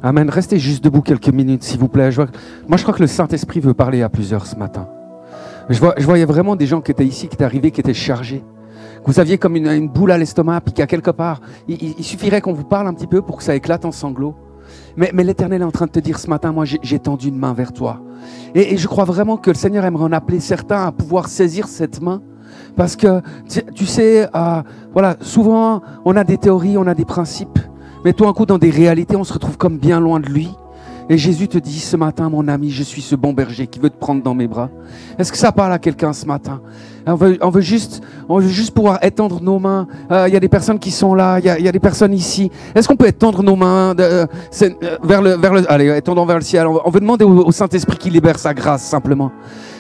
Amen. Restez juste debout quelques minutes, s'il vous plaît. Moi, je crois que le Saint-Esprit veut parler à plusieurs ce matin. Je voyais vraiment des gens qui étaient ici, qui étaient arrivés, qui étaient chargés. Vous aviez comme une boule à l'estomac, puis qu'à quelque part, il suffirait qu'on vous parle un petit peu pour que ça éclate en sanglots. Mais l'Éternel est en train de te dire ce matin, moi, j'ai tendu une main vers toi. Et je crois vraiment que le Seigneur aimerait en appeler certains à pouvoir saisir cette main. Parce que, tu sais, voilà, souvent, on a des théories, on a des principes. Mais tout un coup, dans des réalités, on se retrouve comme bien loin de lui. Et Jésus te dit ce matin, mon ami, je suis ce bon berger qui veut te prendre dans mes bras. Est-ce que ça parle à quelqu'un ce matin? On veut juste pouvoir étendre nos mains. Il y a des personnes qui sont là, il y a des personnes ici. Est-ce qu'on peut étendre nos mains vers le allez, étendons vers le ciel. On veut demander au Saint-Esprit qui libère sa grâce, simplement.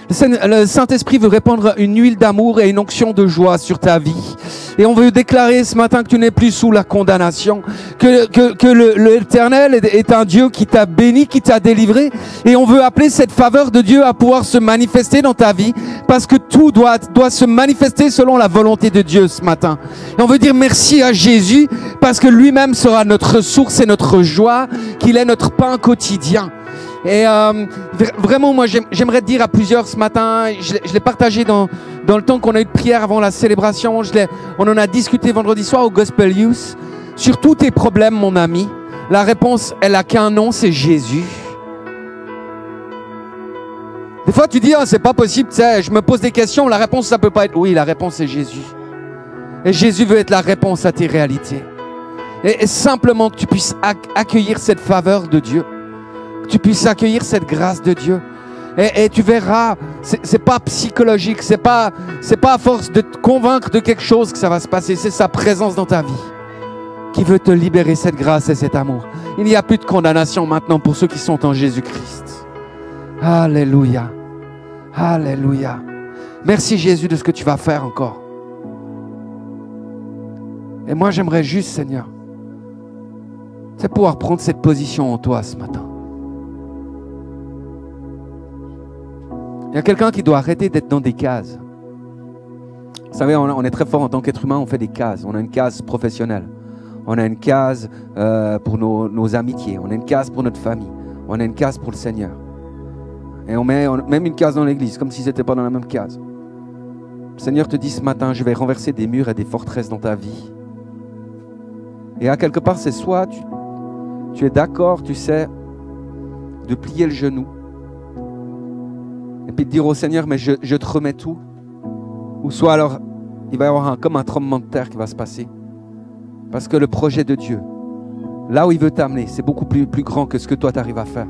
Le Saint-Esprit veut répandre une huile d'amour et une onction de joie sur ta vie. Et on veut déclarer ce matin que tu n'es plus sous la condamnation, que l'Éternel est un Dieu qui t'a béni, qui t'a délivré. Et on veut appeler cette faveur de Dieu à pouvoir se manifester dans ta vie, parce que tout doit se manifester selon la volonté de Dieu ce matin. Et on veut dire merci à Jésus, parce que lui-même sera notre source et notre joie, qu'il est notre pain quotidien. Et vraiment, moi, j'aimerais te dire à plusieurs ce matin, je l'ai partagé dans le temps qu'on a eu de prière avant la célébration, on en a discuté vendredi soir au Gospel Youth. Sur tous tes problèmes, mon ami, la réponse, elle a qu'un nom, c'est Jésus. Des fois, tu dis, oh, c'est pas possible, tu sais, je me pose des questions, la réponse, ça peut pas être oui, la réponse, c'est Jésus. Et Jésus veut être la réponse à tes réalités. Et simplement que tu puisses accueillir cette faveur de Dieu. Que tu puisses accueillir cette grâce de Dieu. Et tu verras, c'est pas psychologique, c'est pas à force de te convaincre de quelque chose que ça va se passer, c'est sa présence dans ta vie qui veut te libérer cette grâce et cet amour. Il n'y a plus de condamnation maintenant pour ceux qui sont en Jésus-Christ. Alléluia. Alléluia. Merci Jésus de ce que tu vas faire encore. Et moi j'aimerais juste, Seigneur, c'est pouvoir prendre cette position en toi ce matin. Il y a quelqu'un qui doit arrêter d'être dans des cases. Vous savez, on est très fort en tant qu'être humain, on fait des cases. On a une case professionnelle. On a une case pour nos amitiés. On a une case pour notre famille. On a une case pour le Seigneur. Et on met même une case dans l'église, comme si ce n'était pas dans la même case. Le Seigneur te dit ce matin, je vais renverser des murs et des forteresses dans ta vie. Et à quelque part, c'est soit tu es d'accord, tu sais, de plier le genou. Et puis de dire au Seigneur, mais je te remets tout. Ou soit alors, il va y avoir comme un tremblement de terre qui va se passer. Parce que le projet de Dieu, là où il veut t'amener, c'est beaucoup plus grand que ce que toi tu arrives à faire.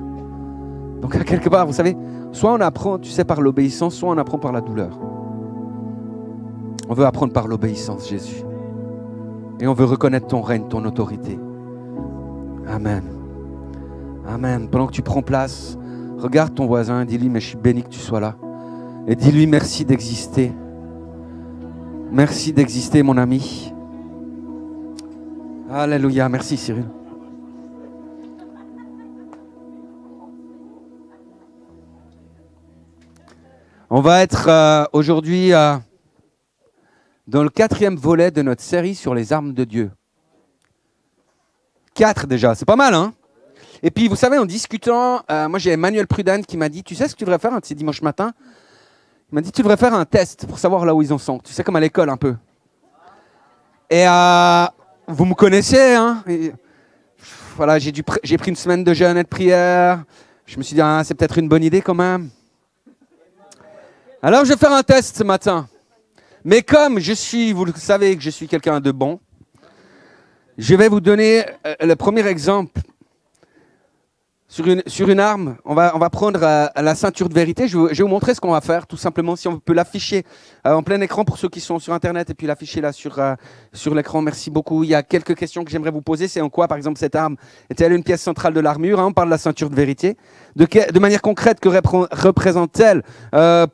Donc à quelque part, vous savez, soit on apprend, tu sais, par l'obéissance, soit on apprend par la douleur. On veut apprendre par l'obéissance, Jésus. Et on veut reconnaître ton règne, ton autorité. Amen. Amen. Pendant que tu prends place, regarde ton voisin et dis-lui, mais je suis béni que tu sois là. Et dis-lui, merci d'exister. Merci d'exister, mon ami. Alléluia. Merci, Cyril. On va être aujourd'hui dans le 4e volet de notre série sur les armes de Dieu. 4 déjà, c'est pas mal, hein? Et puis, vous savez, en discutant, moi j'ai Emmanuel Prudent qui m'a dit, tu sais ce que tu devrais faire, c'est dimanche matin? Il m'a dit, tu devrais faire un test pour savoir là où ils en sont. Tu sais, comme à l'école un peu. Et vous me connaissez, hein? Et, voilà, j'ai pris une semaine de jeûne et de prière. Je me suis dit, ah, c'est peut-être une bonne idée quand même. Alors, je vais faire un test ce matin. Mais comme vous le savez que je suis quelqu'un de bon, je vais vous donner le premier exemple. Sur une arme, on va prendre la ceinture de vérité. Je vais vous montrer ce qu'on va faire, tout simplement. Si on peut l'afficher en plein écran pour ceux qui sont sur Internet et puis l'afficher là sur l'écran. Merci beaucoup. Il y a quelques questions que j'aimerais vous poser. C'est en quoi, par exemple, cette arme est-elle une pièce centrale de l'armure, hein? On parle de la ceinture de vérité. De manière concrète, que représente-t-elle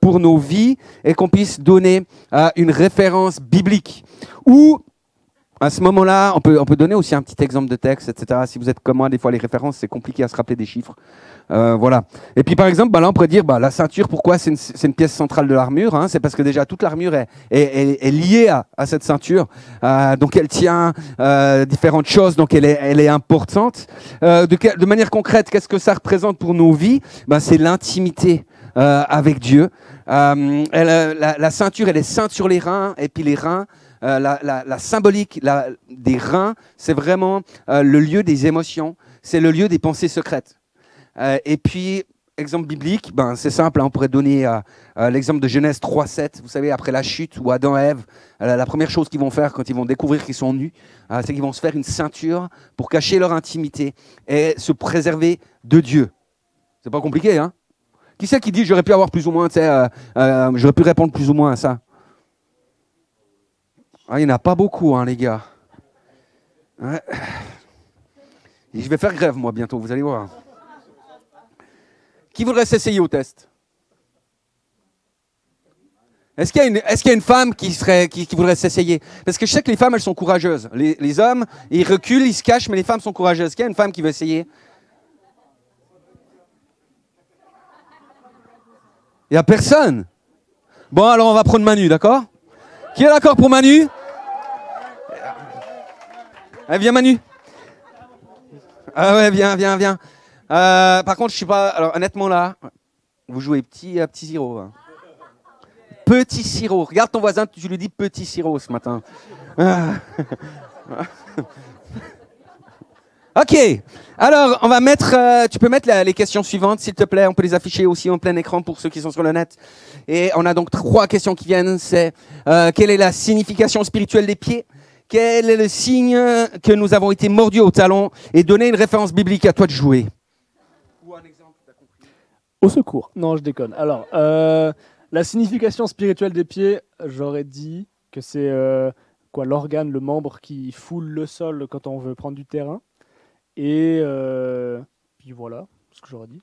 pour nos vies et qu'on puisse donner une référence biblique. Ou À ce moment-là, on peut donner aussi un petit exemple de texte, etc. Si vous êtes comme moi, des fois les références, c'est compliqué à se rappeler des chiffres. Voilà. Et puis par exemple, là on pourrait dire, la ceinture, pourquoi c'est une pièce centrale de l'armure, hein. C'est parce que déjà toute l'armure est liée à cette ceinture. Donc elle tient différentes choses, donc elle est importante. De manière concrète, qu'est-ce que ça représente pour nos vies? C'est l'intimité avec Dieu. La ceinture, elle est ceinte sur les reins, et puis les reins, la symbolique des reins, c'est vraiment le lieu des émotions, c'est le lieu des pensées secrètes. Et puis, exemple biblique, c'est simple, hein, on pourrait donner l'exemple de Genèse 3:7. Vous savez, après la chute où Adam et Ève, la première chose qu'ils vont faire quand ils vont découvrir qu'ils sont nus, c'est qu'ils vont se faire une ceinture pour cacher leur intimité et se préserver de Dieu. C'est pas compliqué, hein? Qui c'est qui dit j'aurais pu avoir plus ou moins, j'aurais pu répondre plus ou moins à ça? Il n'y en a pas beaucoup, hein, les gars. Ouais. Et je vais faire grève, moi, bientôt, vous allez voir. Qui voudrait s'essayer au test? Est-ce qu'il y a une femme qui voudrait s'essayer? Parce que je sais que les femmes, elles sont courageuses. Les hommes, ils reculent, ils se cachent, mais les femmes sont courageuses. Est-ce qu'il y a une femme qui veut essayer? Il n'y a personne. Bon, alors on va prendre Manu, d'accord? Qui est d'accord pour Manu? Viens Manu. Ah ouais, viens. Par contre, je suis pas... Alors honnêtement là, vous jouez petit sirop. Hein. Petit sirop. Regarde ton voisin, tu lui dis petit sirop ce matin. Ok. Alors, on va mettre... tu peux mettre les questions suivantes, s'il te plaît. On peut les afficher aussi en plein écran pour ceux qui sont sur le net. Et on a donc 3 questions qui viennent. C'est quelle est la signification spirituelle des pieds? Quel est le signe que nous avons été mordus au talon? Et donner une référence biblique. À toi de jouer. Ou un exemple, t'as compris. Au secours. Non, je déconne. Alors, la signification spirituelle des pieds, j'aurais dit que c'est l'organe, le membre qui foule le sol quand on veut prendre du terrain. Et puis voilà ce que j'aurais dit.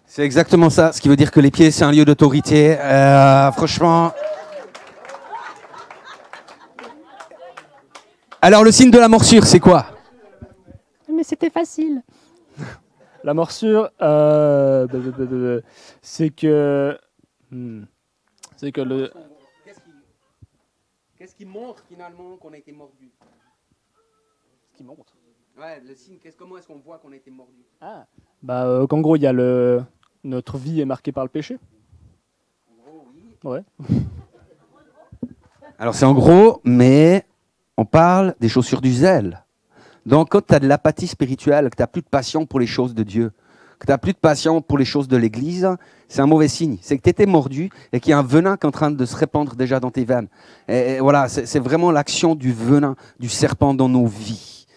C'est exactement ça, ce qui veut dire que les pieds, c'est un lieu d'autorité. Franchement... Alors, le signe de la morsure, c'est quoi? Mais c'était facile. La morsure, c'est que... c'est que le... Qu'est-ce qui montre finalement qu'on a été mordu? Ce qui montre. Ouais, le signe, comment est-ce qu'on voit qu'on a été mordu? Qu'en gros, il y a notre vie est marquée par le péché. En gros, oui. Ouais. Alors c'est en gros, mais on parle des chaussures du zèle. Donc quand tu as de l'apathie spirituelle, que tu n'as plus de passion pour les choses de Dieu, que tu n'as plus de passion pour les choses de l'Église, c'est un mauvais signe. C'est que tu étais mordu et qu'il y a un venin qui est en train de se répandre déjà dans tes veines. Et voilà, c'est vraiment l'action du venin, du serpent dans nos vies.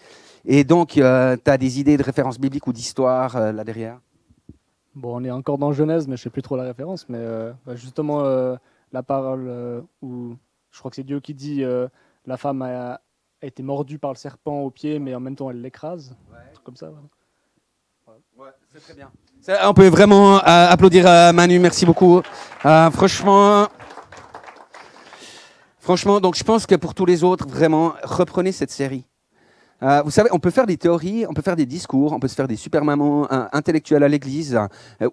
Et donc, tu as des idées de références bibliques ou d'histoire là derrière? Bon, on est encore dans Genèse, mais je ne sais plus trop la référence. Mais justement, la parole où je crois que c'est Dieu qui dit la femme a été mordue par le serpent au pied, mais en même temps elle l'écrase. Ouais. Un truc comme ça. Ouais, c'est très bien. On peut vraiment applaudir Manu, merci beaucoup. Franchement, donc je pense que pour tous les autres, vraiment, reprenez cette série. Vous savez, on peut faire des théories, on peut faire des discours, on peut se faire des super mamans intellectuelles à l'église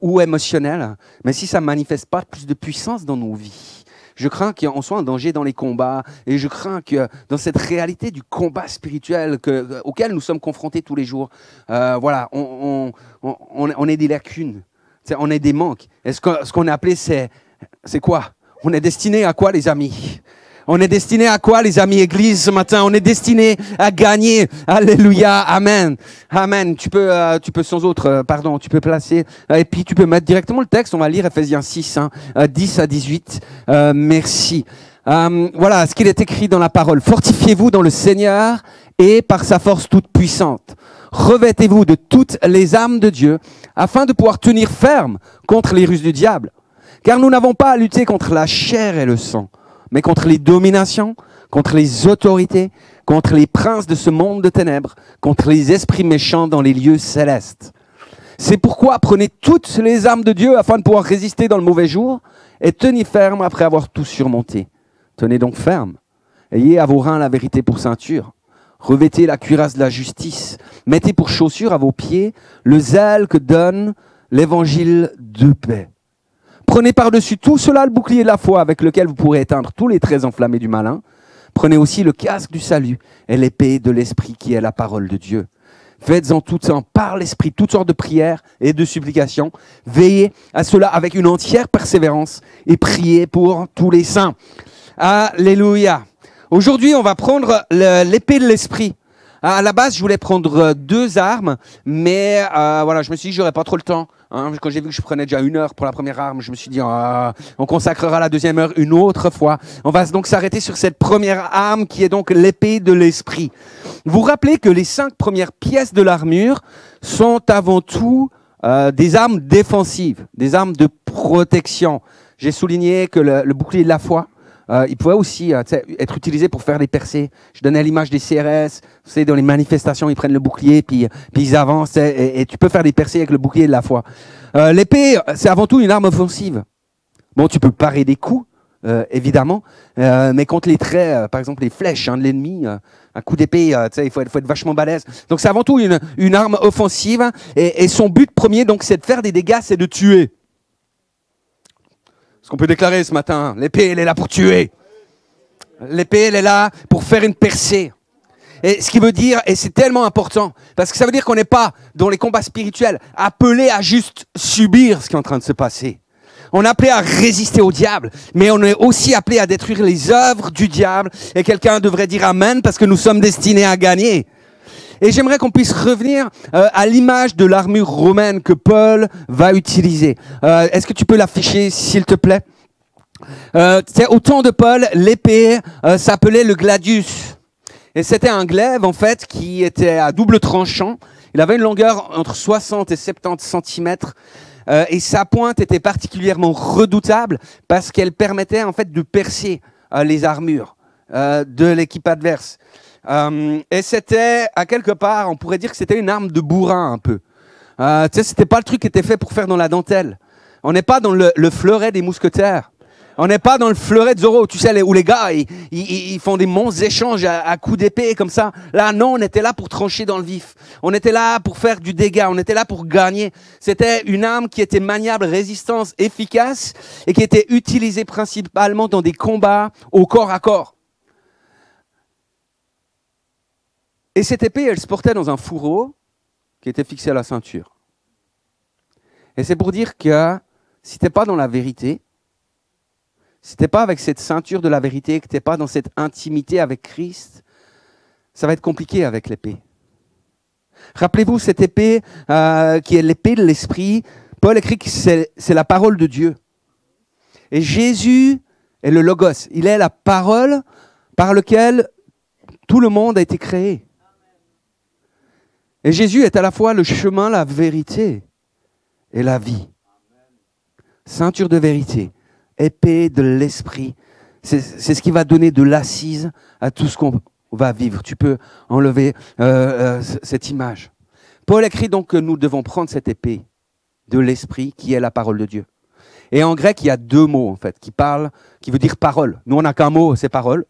ou émotionnelles, mais si ça ne manifeste pas plus de puissance dans nos vies, je crains qu'on soit en danger dans les combats et je crains que dans cette réalité du combat spirituel auquel nous sommes confrontés tous les jours, voilà, on est des lacunes, on est des manques. Et ce qu'on est appelé, c'est quoi? On est destiné à quoi, les amis? On est destiné à quoi, les amis église, ce matin? On est destiné à gagner. Alléluia. Amen. Amen. Tu peux sans autre, tu peux placer. Et puis, tu peux mettre directement le texte. On va lire Ephésiens 6, 10 à 18. Merci. Voilà ce qu'il est écrit dans la parole. Fortifiez-vous dans le Seigneur et par sa force toute puissante. Revêtez-vous de toutes les armes de Dieu afin de pouvoir tenir ferme contre les ruses du diable. Car nous n'avons pas à lutter contre la chair et le sang, mais contre les dominations, contre les autorités, contre les princes de ce monde de ténèbres, contre les esprits méchants dans les lieux célestes. C'est pourquoi prenez toutes les armes de Dieu afin de pouvoir résister dans le mauvais jour et tenez ferme après avoir tout surmonté. Tenez donc ferme Ayez à vos reins la vérité pour ceinture. Revêtez la cuirasse de la justice. Mettez pour chaussure à vos pieds le zèle que donne l'évangile de paix. Prenez par-dessus tout cela le bouclier de la foi avec lequel vous pourrez éteindre tous les traits enflammés du malin. Prenez aussi le casque du salut et l'épée de l'esprit qui est la parole de Dieu. Faites en tout temps par l'esprit toutes sortes de prières et de supplications. Veillez à cela avec une entière persévérance et priez pour tous les saints. Alléluia. Aujourd'hui, on va prendre l'épée de l'esprit. À la base, je voulais prendre 2 armes, mais voilà, je me suis dit que j'aurais pas trop le temps. Hein. Quand j'ai vu que je prenais déjà 1 heure pour la première arme, je me suis dit on consacrera la deuxième heure une autre fois. On va donc s'arrêter sur cette première arme qui est donc l'épée de l'esprit. Vous vous rappelez que les 5 premières pièces de l'armure sont avant tout des armes défensives, des armes de protection. J'ai souligné que le bouclier de la foi, il pouvait aussi être utilisé pour faire des percées. Je donnais l'image des CRS. Vous savez, dans les manifestations, ils prennent le bouclier, puis ils avancent, et tu peux faire des percées avec le bouclier de la foi. L'épée, c'est avant tout une arme offensive. Bon, tu peux parer des coups, évidemment, mais contre les traits, par exemple les flèches de l'ennemi, un coup d'épée, il faut être vachement balèze. Donc c'est avant tout une arme offensive, et son but premier, donc, c'est de faire des dégâts, c'est de tuer. Ce qu'on peut déclarer ce matin, l'épée, elle est là pour tuer. L'épée, elle est là pour faire une percée. Et ce qui veut dire, et c'est tellement important, parce que ça veut dire qu'on n'est pas, dans les combats spirituels, appelé à juste subir ce qui est en train de se passer. On est appelé à résister au diable, mais on est aussi appelé à détruire les œuvres du diable. Et quelqu'un devrait dire amen, parce que nous sommes destinés à gagner. Et j'aimerais qu'on puisse revenir à l'image de l'armure romaine que Paul va utiliser. Est-ce que tu peux l'afficher, s'il te plaît? Au temps de Paul, l'épée s'appelait le gladius. Et c'était un glaive, en fait, qui était à double tranchant. Il avait une longueur entre 60 et 70 cm. Et sa pointe était particulièrement redoutable parce qu'elle permettait, en fait, de percer les armures de l'équipe adverse. Et c'était, à quelque part, on pourrait dire que c'était une arme de bourrin un peu. C'était pas le truc qui était fait pour faire dans la dentelle. On n'est pas dans le fleuret des mousquetaires. On n'est pas dans le fleuret de Zorro, tu sais, où les gars, ils font des monstres échanges à coups d'épée comme ça. Là, non, on était là pour trancher dans le vif. On était là pour faire du dégât. On était là pour gagner. C'était une arme qui était maniable, résistance, efficace et qui était utilisée principalement dans des combats au corps à corps. Et cette épée, elle se portait dans un fourreau qui était fixé à la ceinture. Et c'est pour dire que si tu n'es pas dans la vérité, si tu n'es pas avec cette ceinture de la vérité, que tu n'es pas dans cette intimité avec Christ, ça va être compliqué avec l'épée. Rappelez-vous cette épée qui est l'épée de l'esprit. Paul écrit que c'est la parole de Dieu. Et Jésus est le Logos. Il est la parole par laquelle tout le monde a été créé. Et Jésus est à la fois le chemin, la vérité et la vie. Ceinture de vérité, épée de l'esprit. C'est ce qui va donner de l'assise à tout ce qu'on va vivre. Tu peux enlever cette image. Paul écrit donc que nous devons prendre cette épée de l'esprit qui est la parole de Dieu. Et en grec, il y a 2 mots en fait qui veut dire parole. Nous, on n'a qu'un mot, c'est parole.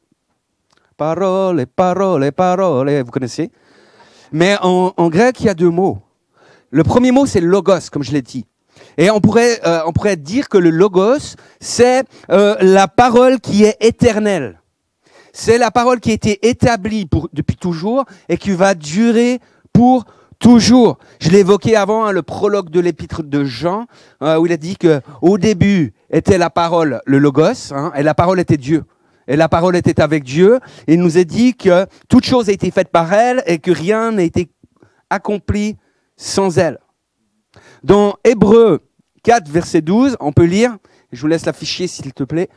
Parole, parole, parole, vous connaissez? Mais en grec, il y a 2 mots. Le premier mot, c'est logos, comme je l'ai dit. Et on pourrait dire que le logos, c'est la parole qui est éternelle. C'est la parole qui a été établie depuis toujours et qui va durer pour toujours. Je l'ai évoqué avant, le prologue de l'épître de Jean, où il a dit qu'au début était la parole, le logos, et la parole était Dieu. Et la parole était avec Dieu. Et il nous a dit que toute chose a été faite par elle et que rien n'a été accompli sans elle. Dans Hébreux 4, verset 12, on peut lire, je vous laisse l'afficher s'il te plaît,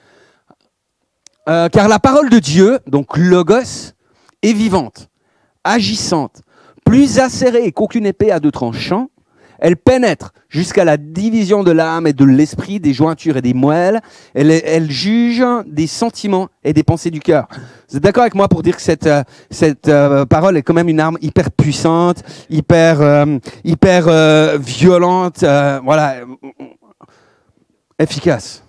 car la parole de Dieu, donc Logos, est vivante, agissante, plus acérée qu'aucune épée à 2 tranchants. Elle pénètre jusqu'à la division de l'âme et de l'esprit, des jointures et des moelles. Elle juge des sentiments et des pensées du cœur. Vous êtes d'accord avec moi pour dire que cette parole est quand même une arme hyper puissante, hyper violente, voilà, efficace.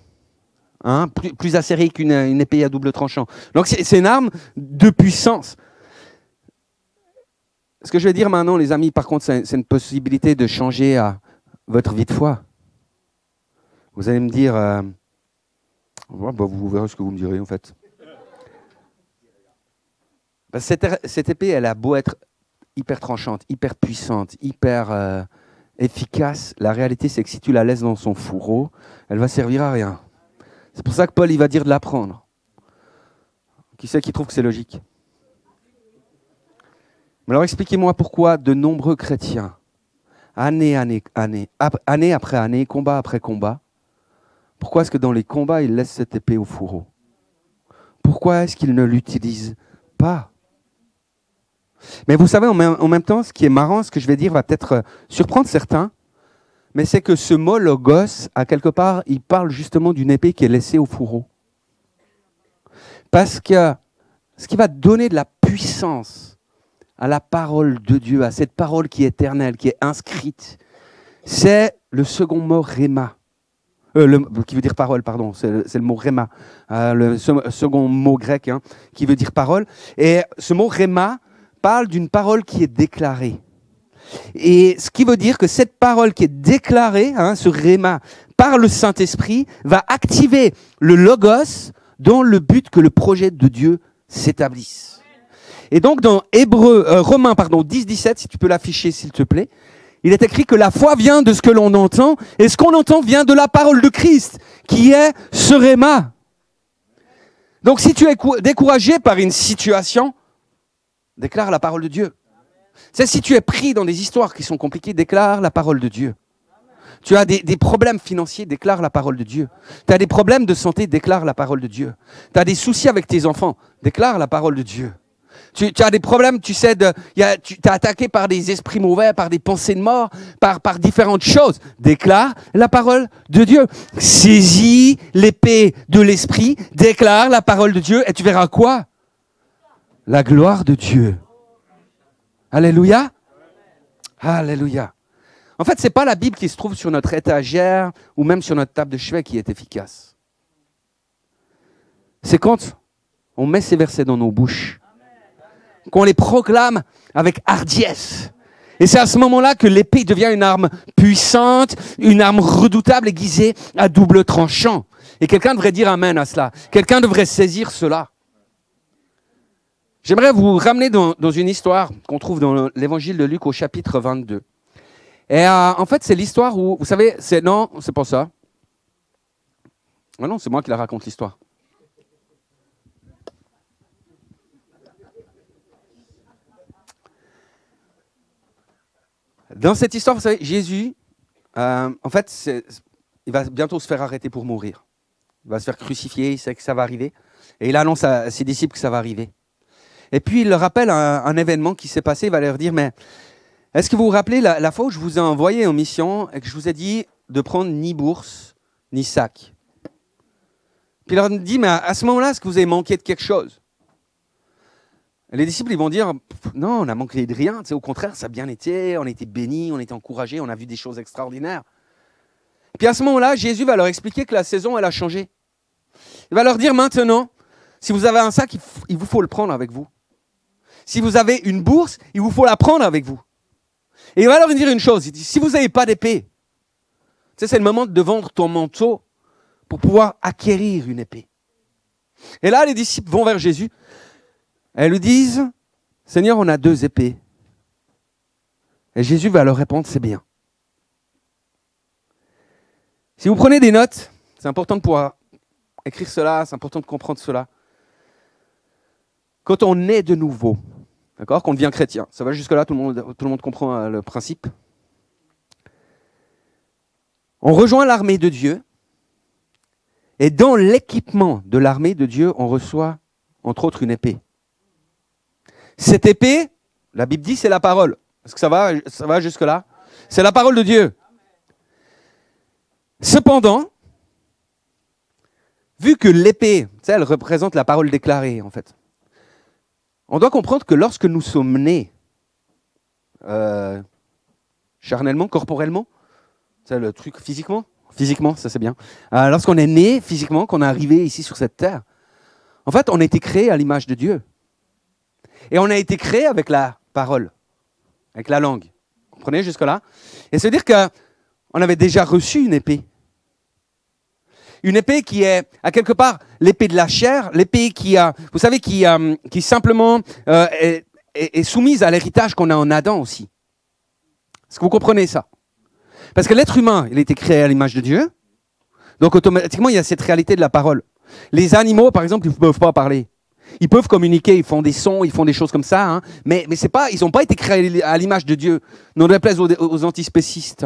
hein, plus acérée qu'une épée à double tranchant. Donc c'est une arme de puissance. Ce que je vais dire maintenant, les amis, par contre, c'est une possibilité de changer votre vie de foi. Vous allez me dire, vous verrez ce que vous me direz en fait. Cette épée, elle a beau être hyper tranchante, hyper puissante, hyper efficace. La réalité, c'est que si tu la laisses dans son fourreau, elle va servir à rien. C'est pour ça que Paul, il va dire de la prendre. Qui c'est qui trouve que c'est logique? Mais alors expliquez-moi pourquoi de nombreux chrétiens, année après année, combat après combat, pourquoi est-ce que dans les combats, ils laissent cette épée au fourreau? Pourquoi est-ce qu'ils ne l'utilisent pas? Mais vous savez, en même temps, ce qui est marrant, ce que je vais dire va peut-être surprendre certains, mais c'est que ce mot logos, à quelque part, il parle justement d'une épée qui est laissée au fourreau. Parce que ce qui va donner de la puissance à la parole de Dieu, à cette parole qui est éternelle, qui est inscrite, c'est le second mot réma. Qui veut dire parole, pardon, c'est le mot réma, le second mot grec, hein, qui veut dire parole. Et ce mot réma parle d'une parole qui est déclarée. Et ce qui veut dire que cette parole qui est déclarée, hein, ce réma, par le Saint-Esprit, va activer le logos dans le but que le projet de Dieu s'établisse. Et donc dans Romains 10-17, si tu peux l'afficher s'il te plaît, il est écrit que la foi vient de ce que l'on entend, et ce qu'on entend vient de la parole de Christ, qui est ce réma. Donc si tu es découragé par une situation, déclare la parole de Dieu. C'est si tu es pris dans des histoires qui sont compliquées, déclare la parole de Dieu. Tu as des problèmes financiers, déclare la parole de Dieu. Tu as des problèmes de santé, déclare la parole de Dieu. Tu as des soucis avec tes enfants, déclare la parole de Dieu. Tu as des problèmes, tu sais, tu es attaqué par des esprits mauvais, par des pensées de mort, par différentes choses. Déclare la parole de Dieu. Saisis l'épée de l'esprit, déclare la parole de Dieu et tu verras quoi? La gloire de Dieu. Alléluia. Alléluia. En fait, ce n'est pas la Bible qui se trouve sur notre étagère ou même sur notre table de chevet qui est efficace. C'est quand on met ces versets dans nos bouches, qu'on les proclame avec hardiesse. Et c'est à ce moment-là que l'épée devient une arme puissante, une arme redoutable aiguisée à double tranchant. Et quelqu'un devrait dire amen à cela. Quelqu'un devrait saisir cela. J'aimerais vous ramener dans une histoire qu'on trouve dans l'évangile de Luc au chapitre 22. Et en fait, c'est l'histoire où, vous savez, non, c'est pas ça. Ah non, c'est moi qui la raconte l'histoire. Dans cette histoire, vous savez, Jésus, en fait, il va bientôt se faire arrêter pour mourir. Il va se faire crucifier, il sait que ça va arriver. Et il annonce à ses disciples que ça va arriver. Et puis, il leur rappelle un événement qui s'est passé. Il va leur dire, mais est-ce que vous vous rappelez la fois où je vous ai envoyé en mission et que je vous ai dit de prendre ni bourse, ni sac? Puis il leur dit, mais à ce moment-là, est-ce que vous avez manqué de quelque chose? Et les disciples, ils vont dire, non, on n'a manqué de rien. Tu sais, au contraire, ça a bien été, on a été bénis, on a été encouragés, on a vu des choses extraordinaires. Puis à ce moment-là, Jésus va leur expliquer que la saison, elle a changé. Il va leur dire maintenant, si vous avez un sac, il vous faut le prendre avec vous. Si vous avez une bourse, il vous faut la prendre avec vous. Et il va leur dire une chose, il dit, si vous n'avez pas d'épée, tu sais, c'est le moment de vendre ton manteau pour pouvoir acquérir une épée. Et là, les disciples vont vers Jésus et lui disent, Seigneur, on a 2 épées. Et Jésus va leur répondre, c'est bien. Si vous prenez des notes, c'est important de pouvoir écrire cela, c'est important de comprendre cela. Quand on est de nouveau, d'accord, qu'on devient chrétien, ça va jusque-là, tout le monde comprend le principe. On rejoint l'armée de Dieu, et dans l'équipement de l'armée de Dieu, on reçoit, entre autres, une épée. Cette épée, la Bible dit, c'est la parole. Est-ce que ça va jusque-là? C'est la parole de Dieu. Cependant, vu que l'épée, tu sais, elle représente la parole déclarée, en fait, on doit comprendre que lorsque nous sommes nés, charnellement, corporellement, c'est le truc physiquement, Physiquement, ça c'est bien. Lorsqu'on est né physiquement, qu'on est arrivé ici sur cette terre, en fait, on a été créé à l'image de Dieu. Et on a été créé avec la parole, avec la langue. Vous comprenez jusque-là? Et c'est-à-dire qu'on avait déjà reçu une épée. Une épée qui est, à quelque part, l'épée de la chair, l'épée qui a, vous savez, qui simplement est soumise à l'héritage qu'on a en Adam aussi. Est-ce que vous comprenez ça? Parce que l'être humain, il a été créé à l'image de Dieu. Donc automatiquement, il y a cette réalité de la parole. Les animaux, par exemple, ils ne peuvent pas parler. Ils peuvent communiquer, ils font des sons, ils font des choses comme ça, hein, mais c'est pas, ils n'ont pas été créés à l'image de Dieu. Non déplaise aux antispécistes.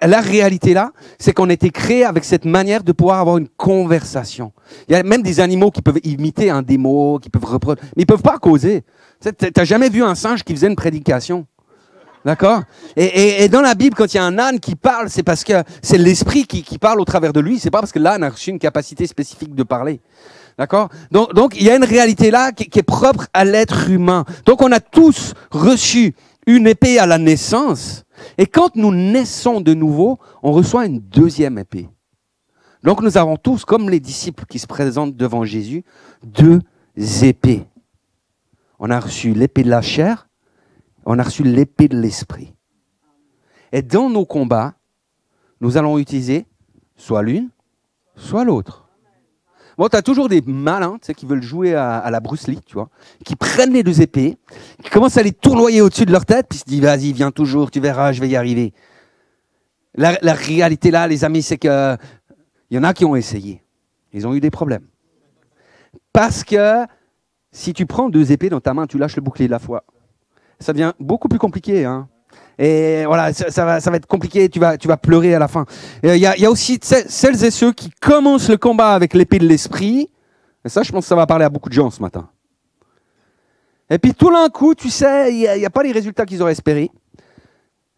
La réalité là, c'est qu'on a été créés avec cette manière de pouvoir avoir une conversation. Il y a même des animaux qui peuvent imiter des mots, qui peuvent reprendre, mais ils peuvent pas causer. Tu n'as jamais vu un singe qui faisait une prédication? D'accord? Et dans la Bible, quand il y a un âne qui parle, c'est parce que c'est l'esprit qui parle au travers de lui. C'est pas parce que l'âne a reçu une capacité spécifique de parler. D'accord? Donc, il y a une réalité là qui est propre à l'être humain. Donc, on a tous reçu une épée à la naissance. Et quand nous naissons de nouveau, on reçoit une deuxième épée. Donc, nous avons tous, comme les disciples qui se présentent devant Jésus, deux épées. On a reçu l'épée de la chair, on a reçu l'épée de l'esprit. Et dans nos combats, nous allons utiliser soit l'une, soit l'autre. Bon, tu as toujours des malins, tu sais, qui veulent jouer à la Bruce Lee, tu vois, qui prennent les deux épées, qui commencent à les tournoyer au-dessus de leur tête, puis se disent, vas-y, viens toujours, tu verras, je vais y arriver. La réalité là, les amis, c'est que il y en a qui ont essayé. Ils ont eu des problèmes. Parce que si tu prends deux épées dans ta main, tu lâches le bouclier de la foi. Ça devient beaucoup plus compliqué, hein. Et voilà, ça va être compliqué, tu vas pleurer à la fin. Il y a aussi celles et ceux qui commencent le combat avec l'épée de l'esprit. Et ça, je pense que ça va parler à beaucoup de gens ce matin. Et puis tout d'un coup, tu sais, il n'y a pas les résultats qu'ils auraient espérés.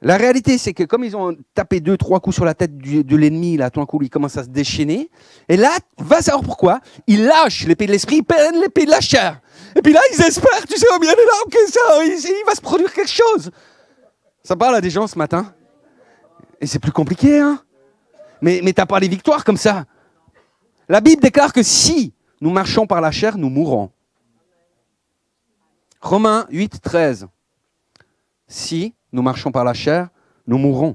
La réalité, c'est que comme ils ont tapé 2-3 coups sur la tête de l'ennemi, là, tout d'un coup, il commence à se déchaîner. Et là, va savoir pourquoi. Ils lâchent l'épée de l'esprit, ils prennent l'épée de la chair. Et puis là, ils espèrent, tu sais, au bien énorme que ça, il va se produire quelque chose. Ça parle à des gens ce matin. Et c'est plus compliqué, hein. Mais t'as pas les victoires comme ça. La Bible déclare que si nous marchons par la chair, nous mourrons. Romains 8, 13. Si nous marchons par la chair, nous mourrons.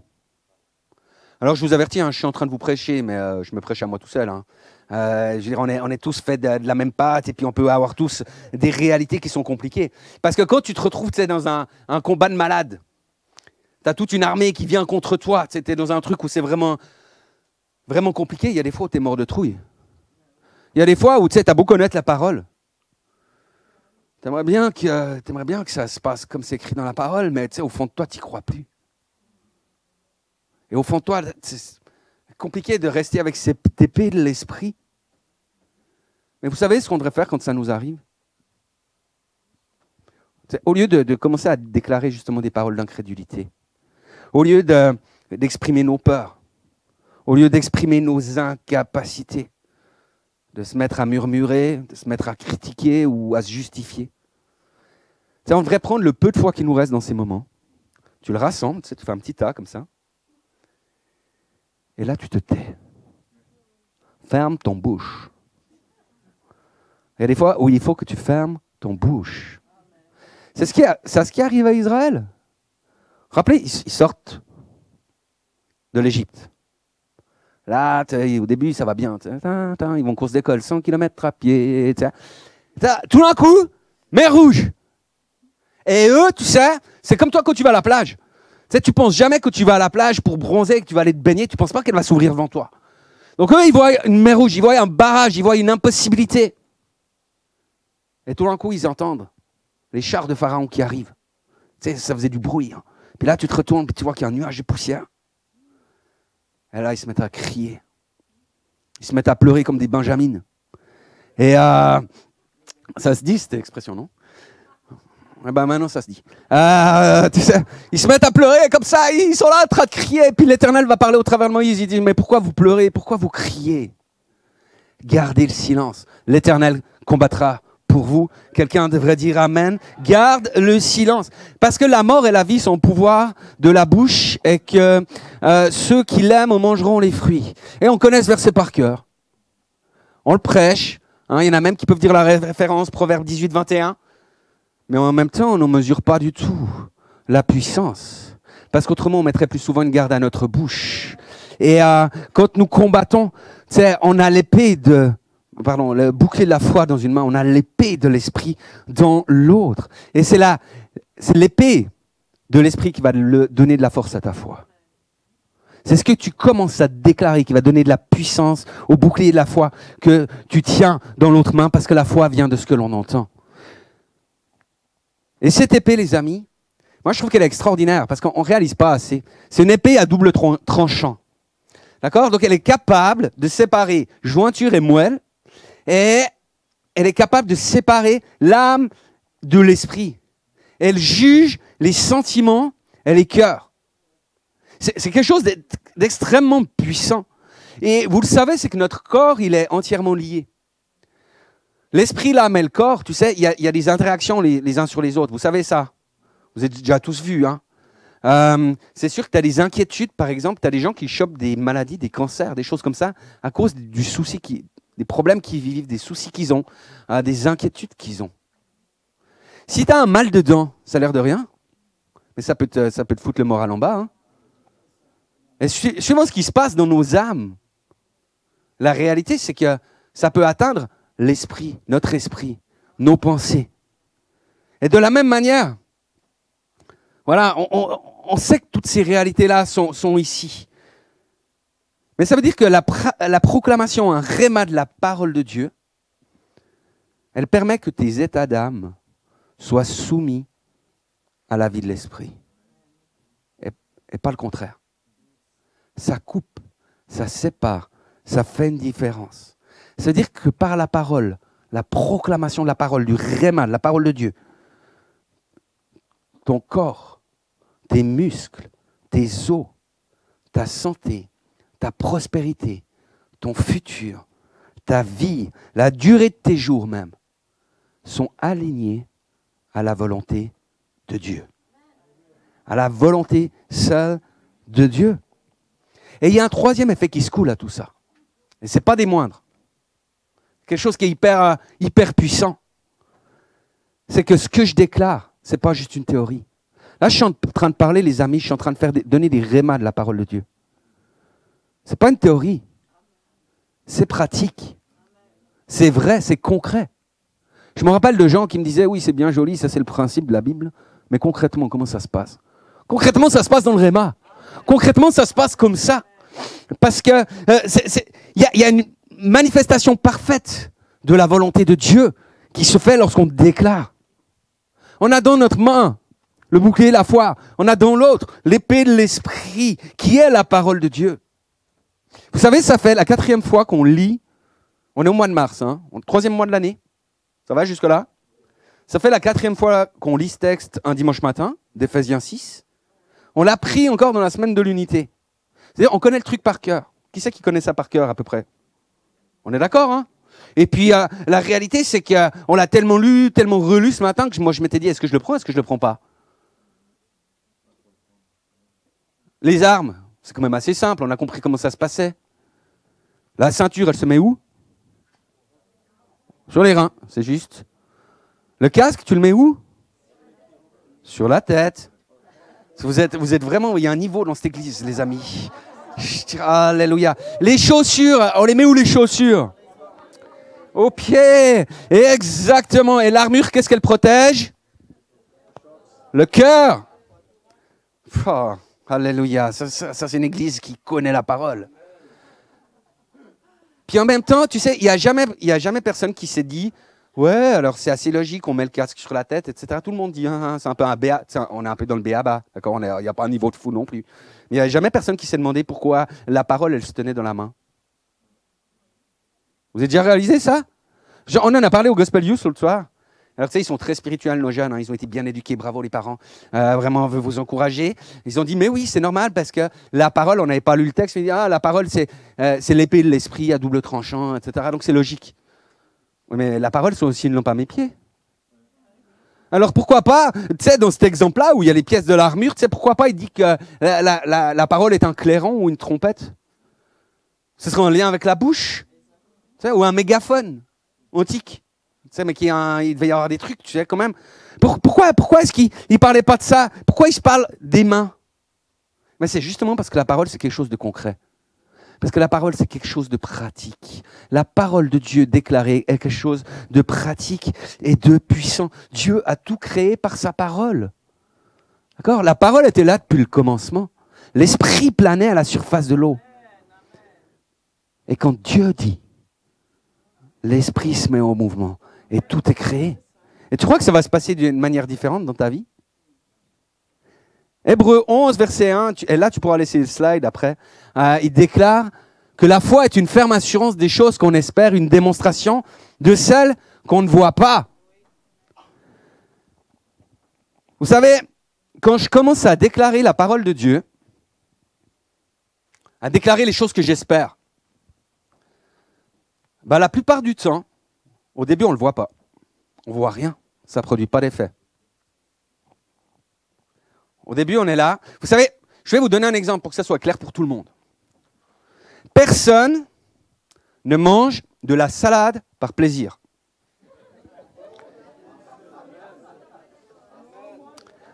Alors je vous avertis, hein, je suis en train de vous prêcher, mais je me prêche à moi tout seul. Hein. Je veux dire, on est tous faits de la même pâte et puis on peut avoir tous des réalités qui sont compliquées. Parce que quand tu te retrouves dans un combat de malades, tu as toute une armée qui vient contre toi. Tu es dans un truc où c'est vraiment, vraiment compliqué. Il y a des fois où tu es mort de trouille. Il y a des fois où tu as beau connaître la parole. Tu aimerais bien que ça se passe comme c'est écrit dans la parole, mais au fond de toi, tu n'y crois plus. Et au fond de toi, c'est compliqué de rester avec cette épée de l'esprit. Mais vous savez ce qu'on devrait faire quand ça nous arrive? Au lieu de commencer à déclarer justement des paroles d'incrédulité, au lieu d'exprimer nos peurs, au lieu d'exprimer nos incapacités, de se mettre à murmurer, de se mettre à critiquer ou à se justifier. On devrait prendre le peu de foi qui nous reste dans ces moments. Tu le rassembles, tu fais un petit tas comme ça. Et là, tu te tais. Ferme ton bouche. Il y a des fois où il faut que tu fermes ton bouche. C'est ce qui arrive à Israël. Rappelez, ils sortent de l'Égypte. Là, au début, ça va bien. Ils vont course d'école, 100 km à pied. Tout d'un coup, mer Rouge. Et eux, tu sais, c'est comme toi quand tu vas à la plage. Tu penses jamais que tu vas à la plage pour bronzer, que tu vas aller te baigner. Tu penses pas qu'elle va s'ouvrir devant toi. Donc eux, ils voient une mer Rouge, ils voient un barrage, ils voient une impossibilité. Et tout d'un coup, ils entendent les chars de Pharaon qui arrivent. Ça faisait du bruit. Hein. Puis là, tu te retournes, puis tu vois qu'il y a un nuage de poussière. Et là, ils se mettent à crier. Ils se mettent à pleurer comme des benjamines. Et ça se dit, cette expression, non? Maintenant, ça se dit. Tu sais, ils se mettent à pleurer comme ça, ils sont là en train de crier. Et puis l'Éternel va parler au travers de Moïse. Il dit, mais pourquoi vous pleurez? Pourquoi vous criez? Gardez le silence. L'Éternel combattra pour vous. Quelqu'un devrait dire Amen. Garde le silence. Parce que la mort et la vie sont au pouvoir de la bouche et que ceux qui l'aiment en mangeront les fruits. Et on connaît ce verset par cœur. On le prêche. Il y en a même qui peuvent dire la référence, Proverbe 18, 21. Mais en même temps, on ne mesure pas du tout la puissance. Parce qu'autrement, on mettrait plus souvent une garde à notre bouche. Et quand nous combattons, on a le bouclier de la foi dans une main, on a l'épée de l'esprit dans l'autre. Et c'est l'épée de l'esprit qui va donner de la force à ta foi. C'est ce que tu commences à déclarer qui va donner de la puissance au bouclier de la foi que tu tiens dans l'autre main parce que la foi vient de ce que l'on entend. Et cette épée, les amis, moi je trouve qu'elle est extraordinaire parce qu'on ne réalise pas assez. C'est une épée à double tranchant. D'accord ? Donc elle est capable de séparer jointure et moelle et elle est capable de séparer l'âme de l'esprit. Elle juge les sentiments et les cœurs. C'est quelque chose d'extrêmement puissant. Et vous le savez, c'est que notre corps, il est entièrement lié. L'esprit, l'âme et le corps, tu sais, il y a des interactions les uns sur les autres. Vous savez ça? Vous êtes déjà tous vus, hein? C'est sûr que tu as des inquiétudes, par exemple, tu as des gens qui chopent des maladies, des cancers, des choses comme ça, à cause du souci des problèmes qu'ils vivent, des soucis qu'ils ont, des inquiétudes qu'ils ont. Si tu as un mal de dents, ça a l'air de rien, mais ça peut te foutre le moral en bas, hein? Et suivant ce qui se passe dans nos âmes, la réalité, c'est que ça peut atteindre l'esprit, notre esprit, nos pensées. Et de la même manière, voilà, on sait que toutes ces réalités-là sont ici. Mais ça veut dire que la proclamation, un réma de la parole de Dieu, elle permet que tes états d'âme soient soumis à la vie de l'esprit. Et pas le contraire. Ça coupe, ça sépare, ça fait une différence. C'est-à-dire que par la parole, la proclamation de la parole, du réma, de la parole de Dieu, ton corps, tes muscles, tes os, ta santé, ta prospérité, ton futur, ta vie, la durée de tes jours même, sont alignés à la volonté de Dieu. À la volonté seule de Dieu. Et il y a un troisième effet qui se coule à tout ça. Et ce n'est pas des moindres. Quelque chose qui est hyper puissant. C'est que ce que je déclare, ce n'est pas juste une théorie. Là, je suis en train de parler, les amis, je suis en train de donner des rémas de la parole de Dieu. Ce n'est pas une théorie. C'est pratique. C'est vrai, c'est concret. Je me rappelle de gens qui me disaient, oui, c'est bien joli, ça c'est le principe de la Bible, mais concrètement, comment ça se passe? Concrètement, ça se passe dans le réma. Concrètement, ça se passe comme ça. Parce que y a une manifestation parfaite de la volonté de Dieu qui se fait lorsqu'on déclare. On a dans notre main le bouclier de la foi. On a dans l'autre l'épée de l'esprit qui est la parole de Dieu. Vous savez, ça fait la 4e fois qu'on lit. On est au mois de mars, hein, 3e mois de l'année. Ça va jusque-là? Ça fait la 4e fois qu'on lit ce texte un dimanche matin, d'Éphésiens 6. On l'a pris encore dans la semaine de l'unité. C'est-à-dire, on connaît le truc par cœur. Qui c'est qui connaît ça par cœur à peu près? On est d'accord, hein? Et puis, la réalité, c'est qu'on l'a tellement lu, tellement relu ce matin que moi, je m'étais dit, est-ce que je le prends, est-ce que je le prends pas? Les armes, c'est quand même assez simple. On a compris comment ça se passait. La ceinture, elle se met où? Sur les reins, c'est juste. Le casque, tu le mets où? Sur la tête. Vous êtes vraiment, il y a un niveau dans cette église, les amis. Alléluia. Les chaussures, on les met où les chaussures? Aux pieds. Exactement. Et l'armure, qu'est-ce qu'elle protège? Le cœur. Oh, alléluia. Ça c'est une église qui connaît la parole. Puis en même temps, tu sais, il y a jamais personne qui s'est dit, ouais, alors c'est assez logique, on met le casque sur la tête, etc. Tout le monde dit, c'est un peu un béa, on est un peu dans le béaba, d'accord, il n'y a pas un niveau de fou non plus. Mais il n'y a jamais personne qui s'est demandé pourquoi la parole, elle se tenait dans la main. Vous avez déjà réalisé ça? On en a parlé au Gospel Youth l'autre soir. Alors tu sais, ils sont très spirituels, nos jeunes, hein, ils ont été bien éduqués, bravo les parents. Vraiment, on veut vous encourager. Ils ont dit, mais oui, c'est normal parce que la parole, on n'avait pas lu le texte, mais la parole, c'est l'épée de l'esprit à double tranchant, etc. Donc c'est logique. Mais la parole, c'est aussi une lampe à mes pieds. Alors pourquoi pas, tu sais, dans cet exemple-là où il y a les pièces de l'armure, tu sais, pourquoi pas il dit que la parole est un clairon ou une trompette? Ce serait en lien avec la bouche, tu sais, ou un mégaphone antique. Tu sais, mais il devait y avoir des trucs, tu sais, quand même. Pourquoi est-ce qu'il ne parlait pas de ça? Pourquoi il se parle des mains? Mais c'est justement parce que la parole, c'est quelque chose de concret. Parce que la parole, c'est quelque chose de pratique. La parole de Dieu déclarée est quelque chose de pratique et de puissant. Dieu a tout créé par sa parole. D'accord? La parole était là depuis le commencement. L'esprit planait à la surface de l'eau. Et quand Dieu dit, l'esprit se met en mouvement et tout est créé. Et tu crois que ça va se passer d'une manière différente dans ta vie? Hébreux 11, verset 1, et là tu pourras laisser le slide après, il déclare que la foi est une ferme assurance des choses qu'on espère, une démonstration de celles qu'on ne voit pas. Vous savez, quand je commence à déclarer la parole de Dieu, à déclarer les choses que j'espère, la plupart du temps, au début on ne le voit pas, on ne voit rien, ça ne produit pas d'effet. Au début, on est là. Vous savez, je vais vous donner un exemple pour que ça soit clair pour tout le monde. Personne ne mange de la salade par plaisir.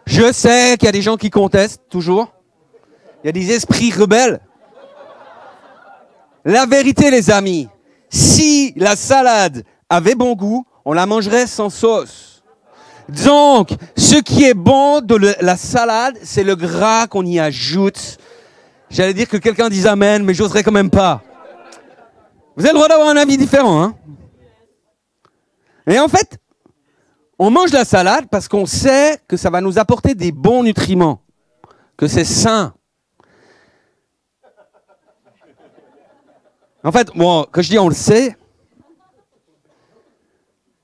Je sais qu'il y a des gens qui contestent, toujours. Il y a des esprits rebelles. La vérité, les amis, si la salade avait bon goût, on la mangerait sans sauce. Donc, ce qui est bon de la salade, c'est le gras qu'on y ajoute. J'allais dire que quelqu'un dise amen, mais j'oserais quand même pas. Vous avez le droit d'avoir un avis différent, hein? Et en fait, on mange la salade parce qu'on sait que ça va nous apporter des bons nutriments, que c'est sain. En fait, bon, quand je dis on le sait,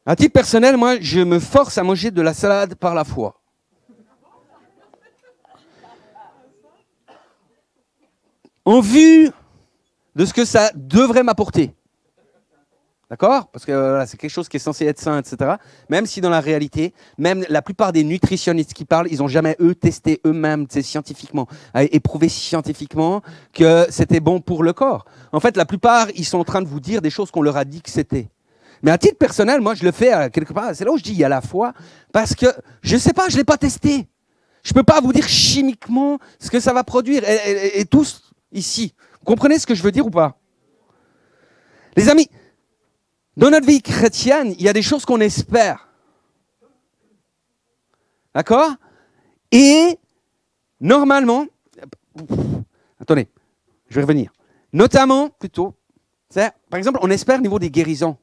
à titre personnel, moi, je me force à manger de la salade par la foi. En vue de ce que ça devrait m'apporter. D'accord? Parce que voilà, c'est quelque chose qui est censé être sain, etc. Même si dans la réalité, même la plupart des nutritionnistes qui parlent, ils n'ont jamais, eux, testé eux-mêmes, scientifiquement, éprouvé scientifiquement que c'était bon pour le corps. En fait, la plupart, ils sont en train de vous dire des choses qu'on leur a dit que c'était. Mais à titre personnel, moi, je le fais quelque part. C'est là où je dis il y a la foi, parce que je ne sais pas, je ne l'ai pas testé. Je ne peux pas vous dire chimiquement ce que ça va produire. Et tous ici, vous comprenez ce que je veux dire ou pas? Les amis, dans notre vie chrétienne, il y a des choses qu'on espère. D'accord? Et normalement, attendez, je vais revenir. Notamment, plutôt, par exemple, on espère au niveau des guérisons.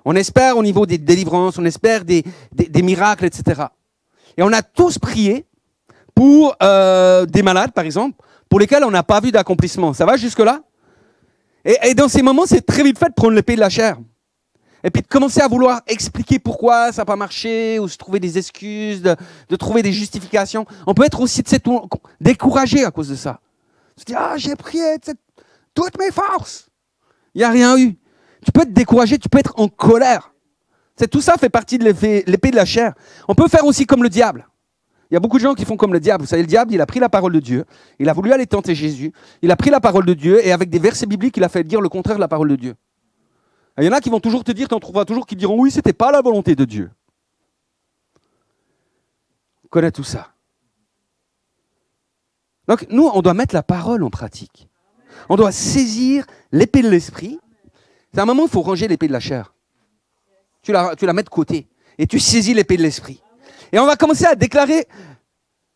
On espère au niveau des délivrances, on espère des miracles, etc. Et on a tous prié pour des malades, par exemple, pour lesquels on n'a pas vu d'accomplissement. Ça va jusque-là? Et dans ces moments, c'est très vite fait de prendre l'épée de la chair. Et puis de commencer à vouloir expliquer pourquoi ça n'a pas marché, ou se trouver des excuses, de trouver des justifications. On peut être aussi découragé à cause de ça. Se dire, j'ai prié toutes mes forces. Il n'y a rien eu. Tu peux être découragé, tu peux être en colère. Tout ça fait partie de l'épée de la chair. On peut faire aussi comme le diable. Il y a beaucoup de gens qui font comme le diable. Vous savez, le diable, il a pris la parole de Dieu, il a voulu aller tenter Jésus, il a pris la parole de Dieu et avec des versets bibliques, il a fait dire le contraire de la parole de Dieu. Il y en a qui vont toujours te dire, tu en trouveras toujours qui diront oui, c'était pas la volonté de Dieu. On connaît tout ça. Donc nous, on doit mettre la parole en pratique. On doit saisir l'épée de l'esprit. C'est un moment où il faut ranger l'épée de la chair. Tu la mets de côté et tu saisis l'épée de l'esprit. Et on va commencer à déclarer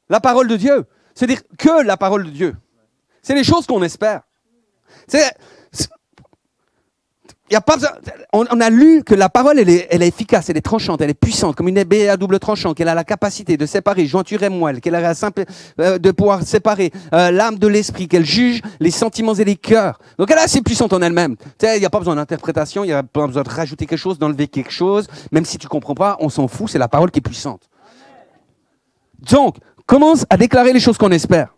la parole de Dieu. C'est-à-dire que la parole de Dieu. C'est les choses qu'on espère. Y a pas besoin, on a lu que la parole, elle est efficace, elle est tranchante, elle est puissante, comme une épée à double tranchant, qu'elle a la capacité de séparer jointure et moelle, qu'elle a la de pouvoir séparer l'âme de l'esprit, qu'elle juge les sentiments et les cœurs. Donc elle est assez puissante en elle-même. Il n'y a pas besoin d'interprétation, il n'y a pas besoin de rajouter quelque chose, d'enlever quelque chose. Même si tu ne comprends pas, on s'en fout, c'est la parole qui est puissante. Donc, commence à déclarer les choses qu'on espère.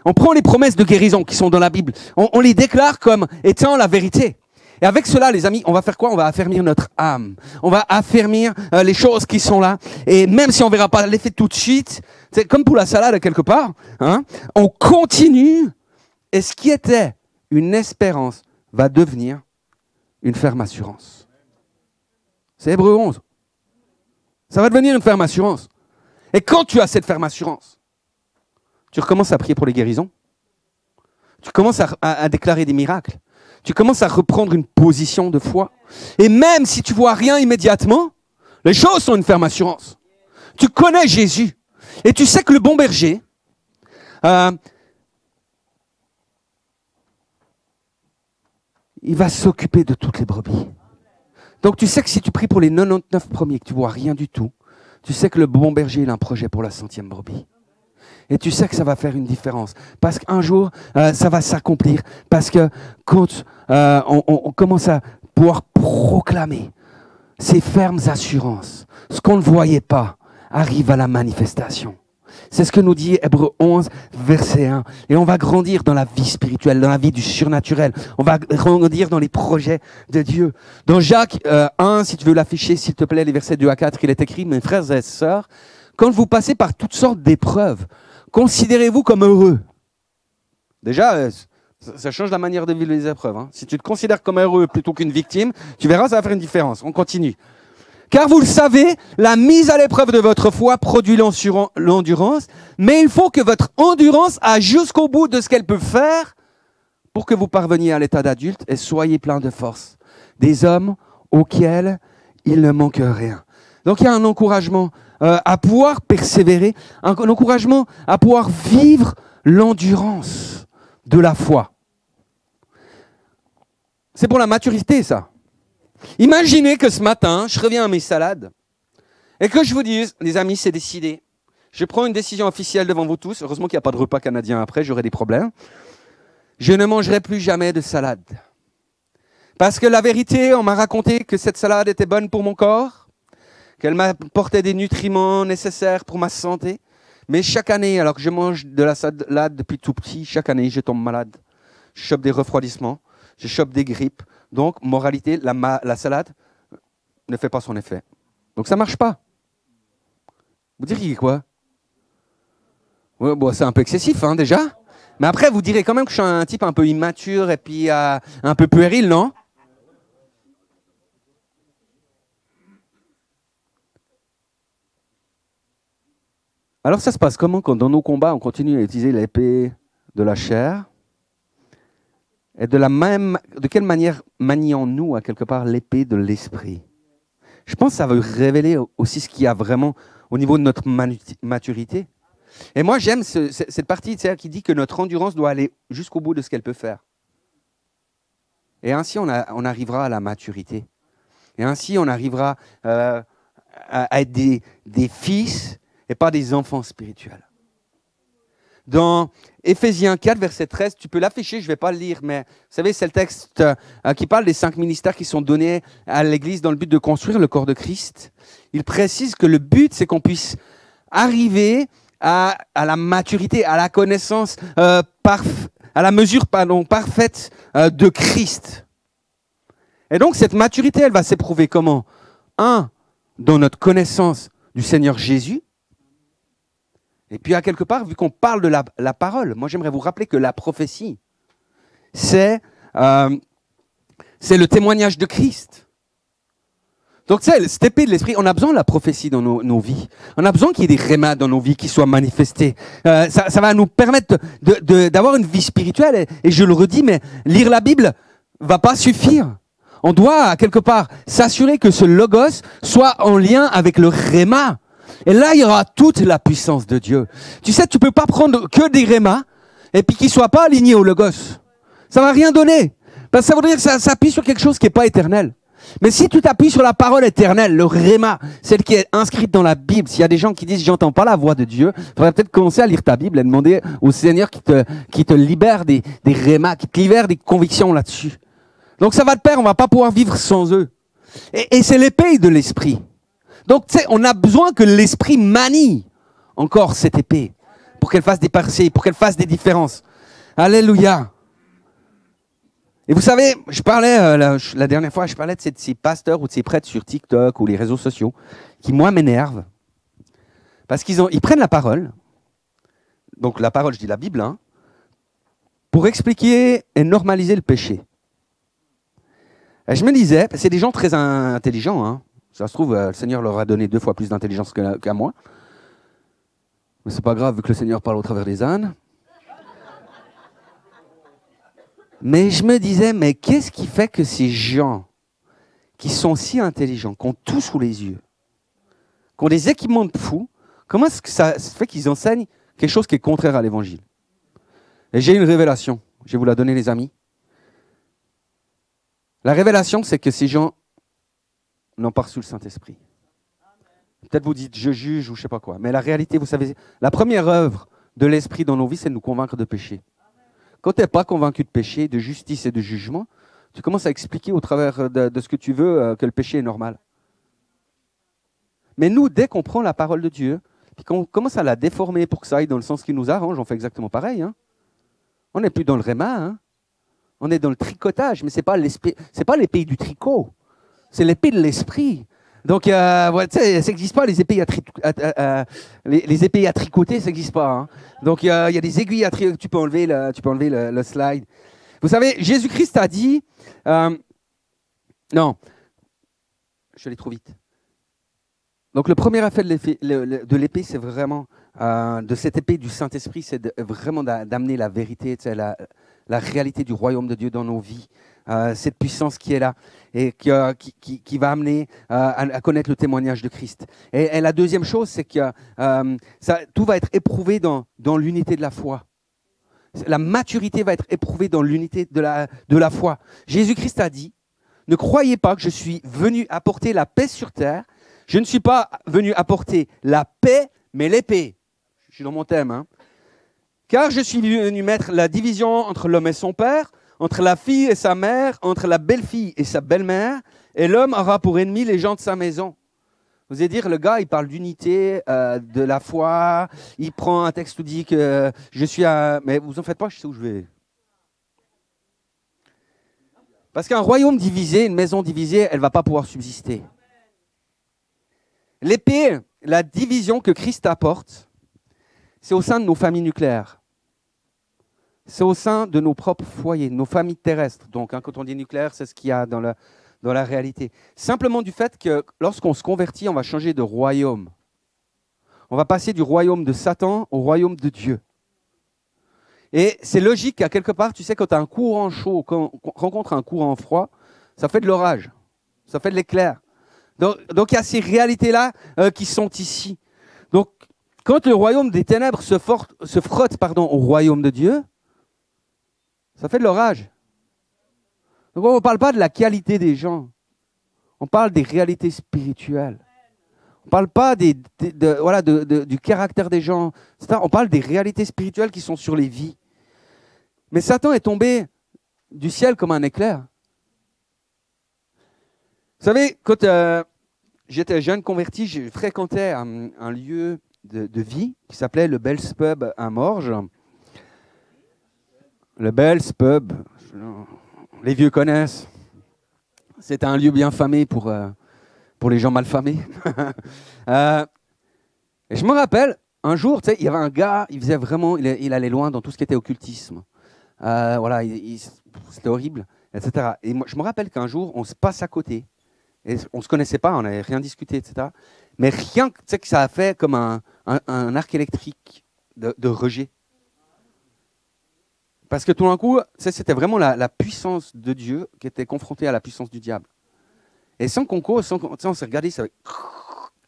On prend les promesses de guérison qui sont dans la Bible, on les déclare comme étant la vérité. Et avec cela, les amis, on va faire quoi? On va affermir notre âme. On va affermir les choses qui sont là. Et même si on verra pas l'effet tout de suite, c'est comme pour la salade quelque part, hein, on continue. Et ce qui était une espérance va devenir une ferme assurance. C'est Hébreux 11. Ça va devenir une ferme assurance. Et quand tu as cette ferme assurance, tu recommences à prier pour les guérisons. Tu commences à déclarer des miracles. Tu commences à reprendre une position de foi. Et même si tu vois rien immédiatement, les choses sont une ferme assurance. Tu connais Jésus. Et tu sais que le bon berger, il va s'occuper de toutes les brebis. Donc tu sais que si tu pries pour les 99 premiers, que tu vois rien du tout, tu sais que le bon berger, il a un projet pour la 100e brebis. Et tu sais que ça va faire une différence. Parce qu'un jour, ça va s'accomplir. Parce que quand on commence à pouvoir proclamer ces fermes assurances, ce qu'on ne voyait pas arrive à la manifestation. C'est ce que nous dit Hébreux 11, verset 1. Et on va grandir dans la vie spirituelle, dans la vie du surnaturel. On va grandir dans les projets de Dieu. Dans Jacques 1, si tu veux l'afficher, s'il te plaît, les versets 2 à 4, il est écrit, mes frères et sœurs, quand vous passez par toutes sortes d'épreuves, considérez-vous comme heureux. Déjà, ça change la manière de vivre les épreuves. Hein. Si tu te considères comme heureux plutôt qu'une victime, tu verras, ça va faire une différence. On continue. Car vous le savez, la mise à l'épreuve de votre foi produit l'endurance, mais il faut que votre endurance aille jusqu'au bout de ce qu'elle peut faire pour que vous parveniez à l'état d'adulte et soyez plein de force. Des hommes auxquels il ne manque rien. Donc il y a un encouragement à pouvoir persévérer, un encouragement à pouvoir vivre l'endurance de la foi. C'est pour la maturité, ça. Imaginez que ce matin, je reviens à mes salades et que je vous dise, les amis, c'est décidé. Je prends une décision officielle devant vous tous. Heureusement qu'il n'y a pas de repas canadien après, j'aurai des problèmes. Je ne mangerai plus jamais de salade. Parce que la vérité, on m'a raconté que cette salade était bonne pour mon corps, qu'elle m'apportait des nutriments nécessaires pour ma santé. Mais chaque année, alors que je mange de la salade depuis tout petit, chaque année, je tombe malade. Je chope des refroidissements, je chope des grippes. Donc, moralité, la salade ne fait pas son effet. Donc, ça ne marche pas. Vous diriez quoi? Ouais, bon, c'est un peu excessif, hein, déjà. Mais après, vous direz quand même que je suis un type un peu immature et puis un peu puéril, non? Alors, ça se passe comment quand dans nos combats, on continue à utiliser l'épée de la chair? Et de quelle manière manions-nous, à quelque part, l'épée de l'esprit? Je pense que ça veut révéler aussi ce qu'il y a vraiment au niveau de notre maturité. Et moi, j'aime cette partie qui dit que notre endurance doit aller jusqu'au bout de ce qu'elle peut faire. Et ainsi, on arrivera à la maturité. Et ainsi, on arrivera à être des fils et pas des enfants spirituels. Dans Éphésiens 4, verset 13, tu peux l'afficher, je ne vais pas le lire, mais vous savez, c'est le texte qui parle des 5 ministères qui sont donnés à l'Église dans le but de construire le corps de Christ. Il précise que le but, c'est qu'on puisse arriver à la maturité, à la connaissance, à la mesure parfaite de Christ. Et donc, cette maturité, elle va s'éprouver comment? Dans notre connaissance du Seigneur Jésus. Et puis, à quelque part, vu qu'on parle de la parole, moi, j'aimerais vous rappeler que la prophétie, c'est le témoignage de Christ. Donc, tu sais, cette épée de l'esprit, on a besoin de la prophétie dans nos vies. On a besoin qu'il y ait des rémas dans nos vies qui soient manifestés. Ça va nous permettre d'avoir une vie spirituelle. Et je le redis, mais lire la Bible va pas suffire. On doit, à quelque part, s'assurer que ce logos soit en lien avec le réma. Et là, il y aura toute la puissance de Dieu. Tu sais, tu peux pas prendre que des rémas et puis qu'ils soient pas alignés au logos. Ça va rien donner. Parce que ça voudrait dire que ça s'appuie sur quelque chose qui est pas éternel. Mais si tu t'appuies sur la parole éternelle, le réma, celle qui est inscrite dans la Bible, s'il y a des gens qui disent j'entends pas la voix de Dieu, il faudrait peut-être commencer à lire ta Bible et demander au Seigneur qui te libère des rémas, qui te libère des convictions là-dessus. Donc ça va de pair, on va pas pouvoir vivre sans eux. Et c'est l'épée de l'esprit. Donc, tu sais, on a besoin que l'esprit manie encore cette épée pour qu'elle fasse des percées, pour qu'elle fasse des différences. Alléluia. Et vous savez, je parlais la dernière fois, je parlais de ces pasteurs ou de ces prêtres sur TikTok ou les réseaux sociaux qui, moi, m'énervent. Parce qu'ils prennent la parole, donc la parole, je dis la Bible, hein, pour expliquer et normaliser le péché. Et je me disais, c'est des gens très intelligents, hein. Ça se trouve, le Seigneur leur a donné 2 fois plus d'intelligence qu'à moi. Mais c'est pas grave, vu que le Seigneur parle au travers des ânes. Mais je me disais, mais qu'est-ce qui fait que ces gens qui sont si intelligents, qui ont tout sous les yeux, qui ont des équipements de fous, comment est-ce que ça se fait qu'ils enseignent quelque chose qui est contraire à l'évangile? Et j'ai une révélation, je vais vous la donner les amis. La révélation, c'est que ces gens n'ont pas reçu le Saint-Esprit. Peut-être vous dites, je juge ou je ne sais pas quoi. Mais la réalité, vous savez, la première œuvre de l'Esprit dans nos vies, c'est de nous convaincre de péché. Quand tu n'es pas convaincu de péché, de justice et de jugement, tu commences à expliquer au travers de ce que tu veux que le péché est normal. Mais nous, dès qu'on prend la parole de Dieu, puis qu'on commence à la déformer pour que ça aille dans le sens qui nous arrange, on fait exactement pareil. Hein. On n'est plus dans le réma, hein. On est dans le tricotage, mais ce n'est pas l'épée du tricot, c'est l'épée de l'esprit. Donc, ouais, ça n'existe pas, les épées les épées à tricoter, ça n'existe pas. Hein. Donc, il y a des aiguilles à tricoter, tu peux enlever le slide. Vous savez, Jésus-Christ a dit... non, je suis allé trop vite. Donc, le premier effet de l'épée, c'est vraiment, de cette épée du Saint-Esprit, c'est vraiment d'amener la vérité, la réalité du royaume de Dieu dans nos vies. Cette puissance qui est là et qui va amener à connaître le témoignage de Christ. Et la deuxième chose, c'est que tout va être éprouvé dans l'unité de la foi. La maturité va être éprouvée dans l'unité de la foi. Jésus-Christ a dit, ne croyez pas que je suis venu apporter la paix sur terre. Je ne suis pas venu apporter la paix, mais l'épée. Je suis dans mon thème. Hein. Car je suis venu mettre la division entre l'homme et son père, entre la fille et sa mère, entre la belle-fille et sa belle-mère, et l'homme aura pour ennemi les gens de sa maison. Vous allez dire, le gars, il parle d'unité, de la foi, il prend un texte où dit que je suis à... Mais vous en faites pas, je sais où je vais. Parce qu'un royaume divisé, une maison divisée, elle ne va pas pouvoir subsister. L'épée, la division que Christ apporte, c'est au sein de nos familles nucléaires. C'est au sein de nos propres foyers, nos familles terrestres. Donc, hein, quand on dit nucléaire, c'est ce qu'il y a dans la réalité. Simplement du fait que lorsqu'on se convertit, on va changer de royaume. On va passer du royaume de Satan au royaume de Dieu. Et c'est logique qu'à quelque part, tu sais, quand tu as un courant chaud, quand on rencontre un courant froid, ça fait de l'orage, ça fait de l'éclair. Donc il y a ces réalités-là qui sont ici. Donc, quand le royaume des ténèbres se frotte au royaume de Dieu, ça fait de l'orage. Donc on ne parle pas de la qualité des gens. On parle des réalités spirituelles. On ne parle pas du caractère des gens. On parle des réalités spirituelles qui sont sur les vies. Mais Satan est tombé du ciel comme un éclair. Vous savez, quand j'étais jeune converti, je fréquentais un lieu de vie qui s'appelait le Bell's Pub à Morges. Le Bell's Pub, les vieux connaissent. C'est un lieu bien famé pour les gens mal famés. Et je me rappelle, un jour, il y avait un gars, il allait loin dans tout ce qui était occultisme. Voilà, c'était horrible, etc. Et moi, je me rappelle qu'un jour, on se passe à côté. Et on ne se connaissait pas, on n'avait rien discuté, etc. Mais rien que ça a fait comme un arc électrique de rejet. Parce que tout d'un coup, c'était vraiment la puissance de Dieu qui était confrontée à la puissance du diable. Et sans concours, on s'est regardé,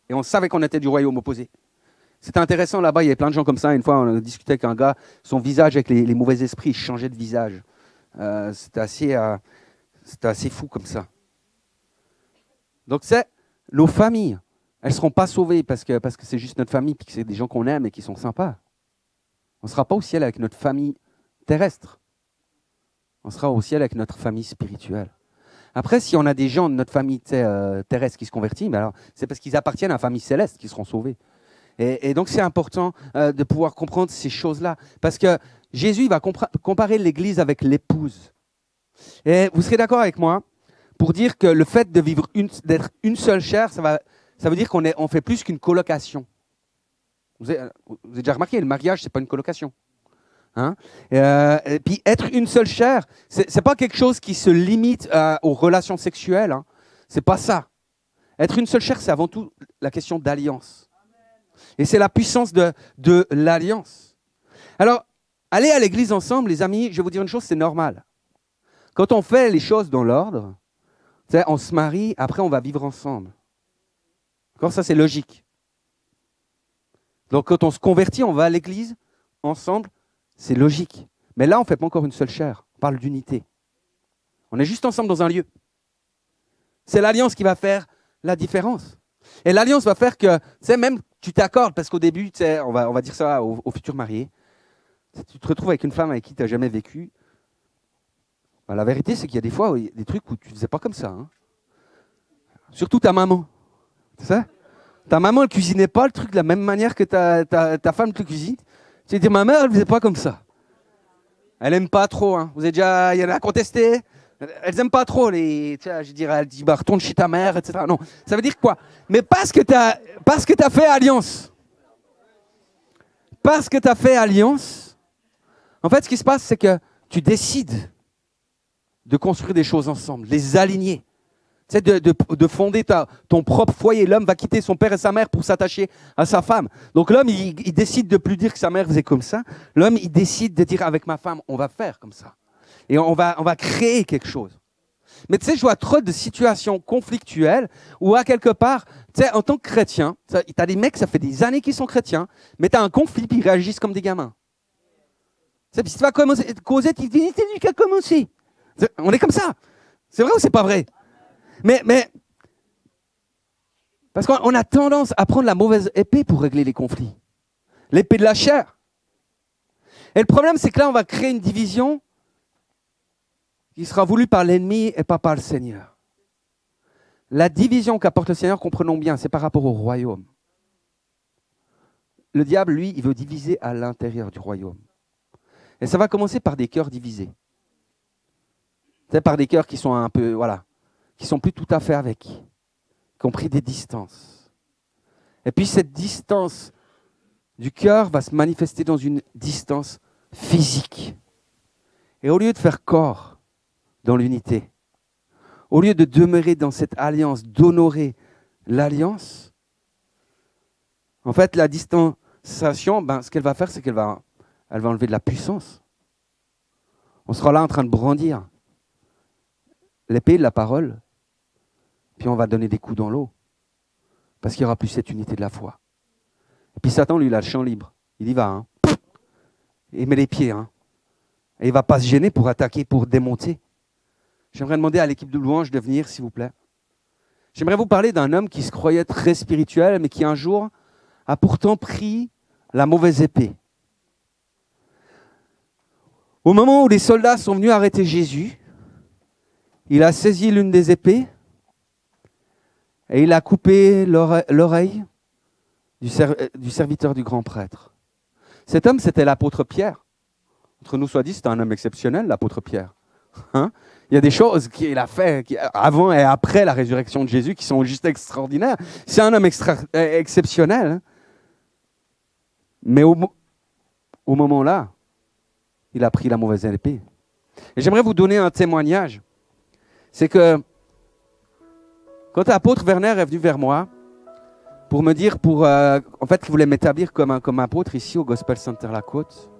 et on savait qu'on était du royaume opposé. C'était intéressant là-bas, il y avait plein de gens comme ça. Une fois, on discutait avec un gars, son visage avec les mauvais esprits, il changeait de visage. C'était assez fou comme ça. Donc nos familles, elles ne seront pas sauvées parce que c'est juste notre famille, puis que c'est des gens qu'on aime et qui sont sympas. On ne sera pas au ciel avec notre famille terrestre. On sera au ciel avec notre famille spirituelle. Après, si on a des gens de notre famille terrestre qui se convertissent, alors c'est parce qu'ils appartiennent à la famille céleste qui seront sauvés. Et donc, c'est important de pouvoir comprendre ces choses-là. Parce que Jésus il va comparer l'Église avec l'épouse. Et vous serez d'accord avec moi pour dire que le fait de vivre d'être une seule chair, ça veut dire qu'on fait plus qu'une colocation. Vous avez déjà remarqué, le mariage, c'est pas une colocation. Hein? Et puis être une seule chair, c'est pas quelque chose qui se limite aux relations sexuelles. Hein? C'est pas ça. Être une seule chair, c'est avant tout la question d'alliance. Et c'est la puissance de l'alliance. Alors, aller à l'église ensemble, les amis, je vais vous dire une chose, c'est normal. Quand on fait les choses dans l'ordre, on se marie, après on va vivre ensemble. D'accord? Ça, c'est logique. Donc, quand on se convertit, on va à l'église ensemble, c'est logique. Mais là, on ne fait pas encore une seule chair. On parle d'unité. On est juste ensemble dans un lieu. C'est l'alliance qui va faire la différence. Et l'alliance va faire que, même tu t'accordes, parce qu'au début, on va dire ça aux futurs mariés, tu te retrouves avec une femme avec qui tu n'as jamais vécu. Ben, la vérité, c'est qu'il y a des fois, il y a des trucs où tu ne faisais pas comme ça. Hein. Surtout ta maman. C'est ça? Ta maman, elle ne cuisinait pas le truc de la même manière que ta femme te le cuisine. Tu vas dire, ma mère, elle ne faisait pas comme ça. Elle n'aime pas trop. Hein. Vous avez déjà, il y en a contesté. Elles n'aiment pas trop les. Je dirais, elle dit, bah, retourne chez ta mère, etc. Non, ça veut dire quoi? Mais parce que tu as fait alliance. Parce que tu as fait alliance, en fait, ce qui se passe, c'est que tu décides de construire des choses ensemble, les aligner. Tu sais, de fonder ton propre foyer. L'homme va quitter son père et sa mère pour s'attacher à sa femme. Donc l'homme, il décide de plus dire que sa mère faisait comme ça. L'homme, il décide de dire avec ma femme, on va faire comme ça. Et on va créer quelque chose. Mais tu sais, je vois trop de situations conflictuelles où à quelque part, tu sais, en tant que chrétien, tu as des mecs, ça fait des années qu'ils sont chrétiens, mais tu as un conflit, puis ils réagissent comme des gamins. Tu sais, puis si tu vas causer, tu dis, c'est qu'à commencer. On est comme ça. C'est vrai ou c'est pas vrai? Mais parce qu'on a tendance à prendre la mauvaise épée pour régler les conflits. L'épée de la chair. Et le problème, c'est que là, on va créer une division qui sera voulue par l'ennemi et pas par le Seigneur. La division qu'apporte le Seigneur, comprenons bien, c'est par rapport au royaume. Le diable, lui, il veut diviser à l'intérieur du royaume. Et ça va commencer par des cœurs divisés. C'est par des cœurs qui sont un peu, voilà, qui sont plus tout à fait avec, qui ont pris des distances. Et puis cette distance du cœur va se manifester dans une distance physique. Et au lieu de faire corps dans l'unité, au lieu de demeurer dans cette alliance, d'honorer l'alliance, en fait, la distanciation, ce qu'elle va faire, c'est qu'elle va enlever de la puissance. On sera là en train de brandir l'épée de la parole, puis on va donner des coups dans l'eau, parce qu'il n'y aura plus cette unité de la foi. Et puis Satan, lui, il a le champ libre. Il y va, hein. Il met les pieds, hein. Et il ne va pas se gêner pour attaquer, pour démonter. J'aimerais demander à l'équipe de louange de venir, s'il vous plaît. J'aimerais vous parler d'un homme qui se croyait très spirituel, mais qui un jour a pourtant pris la mauvaise épée. Au moment où les soldats sont venus arrêter Jésus, il a saisi l'une des épées et il a coupé l'oreille du serviteur du grand prêtre. Cet homme, c'était l'apôtre Pierre. Entre nous soit dit, c'était un homme exceptionnel, l'apôtre Pierre. Hein? Il y a des choses qu'il a fait avant et après la résurrection de Jésus qui sont juste extraordinaires. C'est un homme exceptionnel. Hein? Mais au moment là, il a pris la mauvaise épée. Et j'aimerais vous donner un témoignage. C'est que quand l'apôtre Werner est venu vers moi pour me dire, en fait, qu'il voulait m'établir comme apôtre ici au Gospel Center La Côte,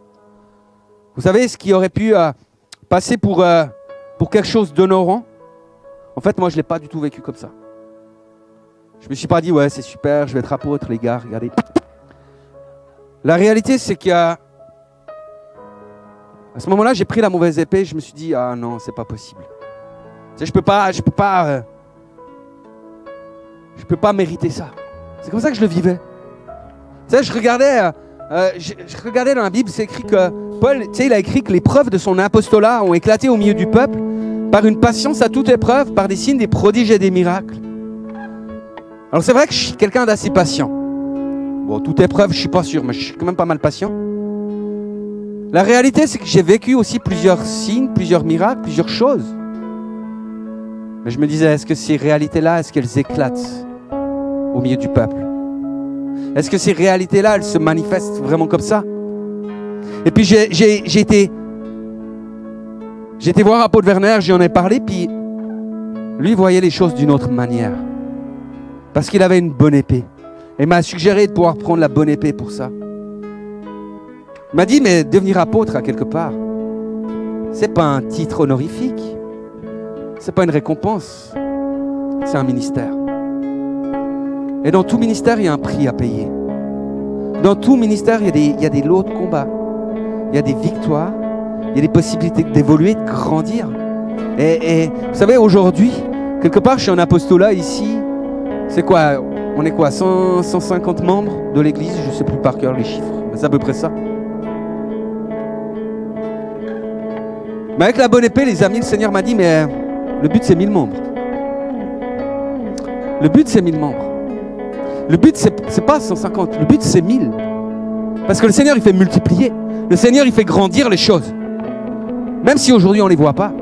vous savez, ce qui aurait pu passer pour quelque chose d'honorant, en fait, moi, je ne l'ai pas du tout vécu comme ça. Je ne me suis pas dit, ouais, c'est super, je vais être apôtre, les gars, regardez. La réalité, c'est qu'à ce moment-là, j'ai pris la mauvaise épée, je me suis dit, ah non, c'est pas possible. Tu sais, je peux pas mériter ça. C'est comme ça que je le vivais. Tu sais, je regardais dans la Bible, c'est écrit que Paul, tu sais, il a écrit que les preuves de son apostolat ont éclaté au milieu du peuple par une patience à toute épreuve, par des signes, des prodiges et des miracles. Alors c'est vrai que je suis quelqu'un d'assez patient. Bon, toute épreuve, je suis pas sûr, mais je suis quand même pas mal patient. La réalité, c'est que j'ai vécu aussi plusieurs signes, plusieurs miracles, plusieurs choses. Mais je me disais, est-ce que ces réalités-là, est-ce qu'elles éclatent au milieu du peuple? Est-ce que ces réalités-là, elles se manifestent vraiment comme ça? Et puis j'ai été voir apôtre Werner, j'y en ai parlé, puis lui voyait les choses d'une autre manière. Parce qu'il avait une bonne épée. Et il m'a suggéré de pouvoir prendre la bonne épée pour ça. Il m'a dit, mais devenir apôtre à quelque part, c'est pas un titre honorifique, c'est pas une récompense, c'est un ministère. Et dans tout ministère, il y a un prix à payer. Dans tout ministère, il y a des lots de combat, il y a des victoires, il y a des possibilités d'évoluer, de grandir. Et vous savez, aujourd'hui, quelque part, je suis un apostolat ici, c'est quoi? On est quoi? 150 membres de l'église, je ne sais plus par cœur les chiffres, mais c'est à peu près ça. Mais avec la bonne épée, les amis, le Seigneur m'a dit, mais le but c'est 1000 membres. Le but c'est 1000 membres. Le but c'est pas 150, le but c'est 1000. Parce que le Seigneur il fait multiplier. Le Seigneur il fait grandir les choses. Même si aujourd'hui on ne les voit pas.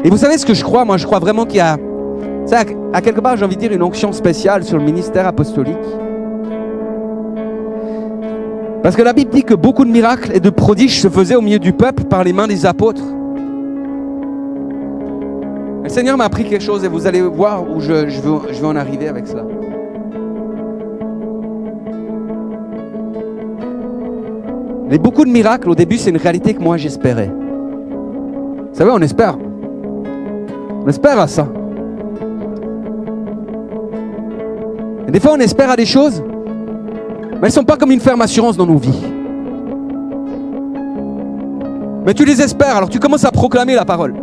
Et vous savez ce que je crois? Moi je crois vraiment qu'il y a, à quelque part j'ai envie de dire, une onction spéciale sur le ministère apostolique. Parce que la Bible dit que beaucoup de miracles et de prodiges se faisaient au milieu du peuple par les mains des apôtres. Le Seigneur m'a appris quelque chose et vous allez voir où je veux en arriver avec cela. Mais beaucoup de miracles, au début, c'est une réalité que moi j'espérais. Vous savez, on espère. On espère à ça. Et des fois, on espère à des choses, mais elles ne sont pas comme une ferme assurance dans nos vies. Mais tu les espères, alors tu commences à proclamer la parole.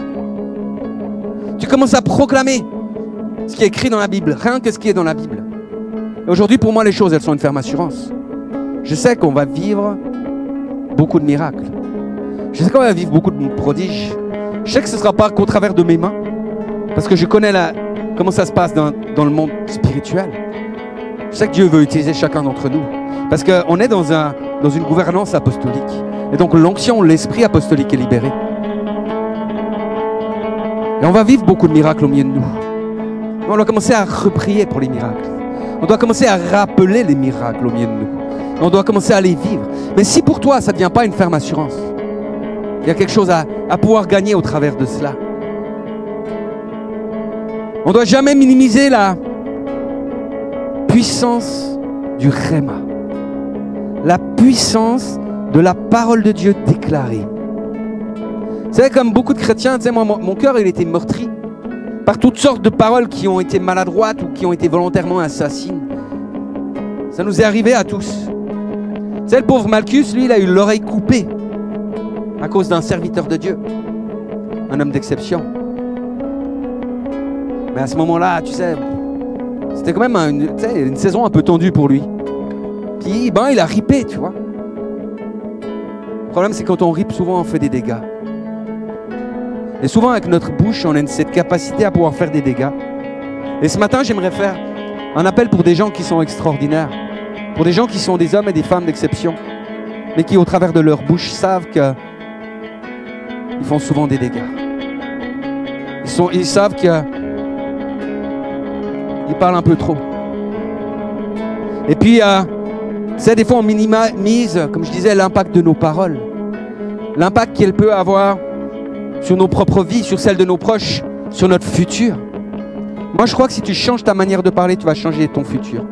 Tu commences à proclamer ce qui est écrit dans la Bible, rien que ce qui est dans la Bible. Et aujourd'hui, pour moi, les choses, elles sont une ferme assurance. Je sais qu'on va vivre beaucoup de miracles. Je sais qu'on va vivre beaucoup de prodiges. Je sais que ce ne sera pas qu'au travers de mes mains, parce que je connais comment ça se passe dans le monde spirituel. Je sais que Dieu veut utiliser chacun d'entre nous. Parce qu'on est dans une gouvernance apostolique. Et donc l'onction, l'esprit apostolique est libéré. Et on va vivre beaucoup de miracles au milieu de nous. On doit commencer à reprier pour les miracles. On doit commencer à rappeler les miracles au milieu de nous. On doit commencer à les vivre. Mais si pour toi, ça ne devient pas une ferme assurance, il y a quelque chose à pouvoir gagner au travers de cela. On ne doit jamais minimiser la puissance du Rhéma. La puissance de la parole de Dieu déclarée. Vous savez, comme beaucoup de chrétiens, tu sais, moi, mon cœur, il était meurtri par toutes sortes de paroles qui ont été maladroites ou qui ont été volontairement assassines. Ça nous est arrivé à tous. Tu sais, le pauvre Malchus, lui, il a eu l'oreille coupée à cause d'un serviteur de Dieu. Un homme d'exception. Mais à ce moment-là, tu sais, c'était quand même une saison un peu tendue pour lui. Puis, il a ripé, tu vois. Le problème, c'est quand on ripe, souvent, on fait des dégâts. Et souvent, avec notre bouche, on a cette capacité à pouvoir faire des dégâts. Et ce matin, j'aimerais faire un appel pour des gens qui sont extraordinaires. Pour des gens qui sont des hommes et des femmes d'exception. Mais qui, au travers de leur bouche, savent qu'ils font souvent des dégâts. Ils savent qu'ils parlent un peu trop. Et puis, des fois, on minimise, comme je disais, l'impact de nos paroles. L'impact qu'elle peut avoir sur nos propres vies, sur celle de nos proches, sur notre futur. Moi, je crois que si tu changes ta manière de parler, tu vas changer ton futur.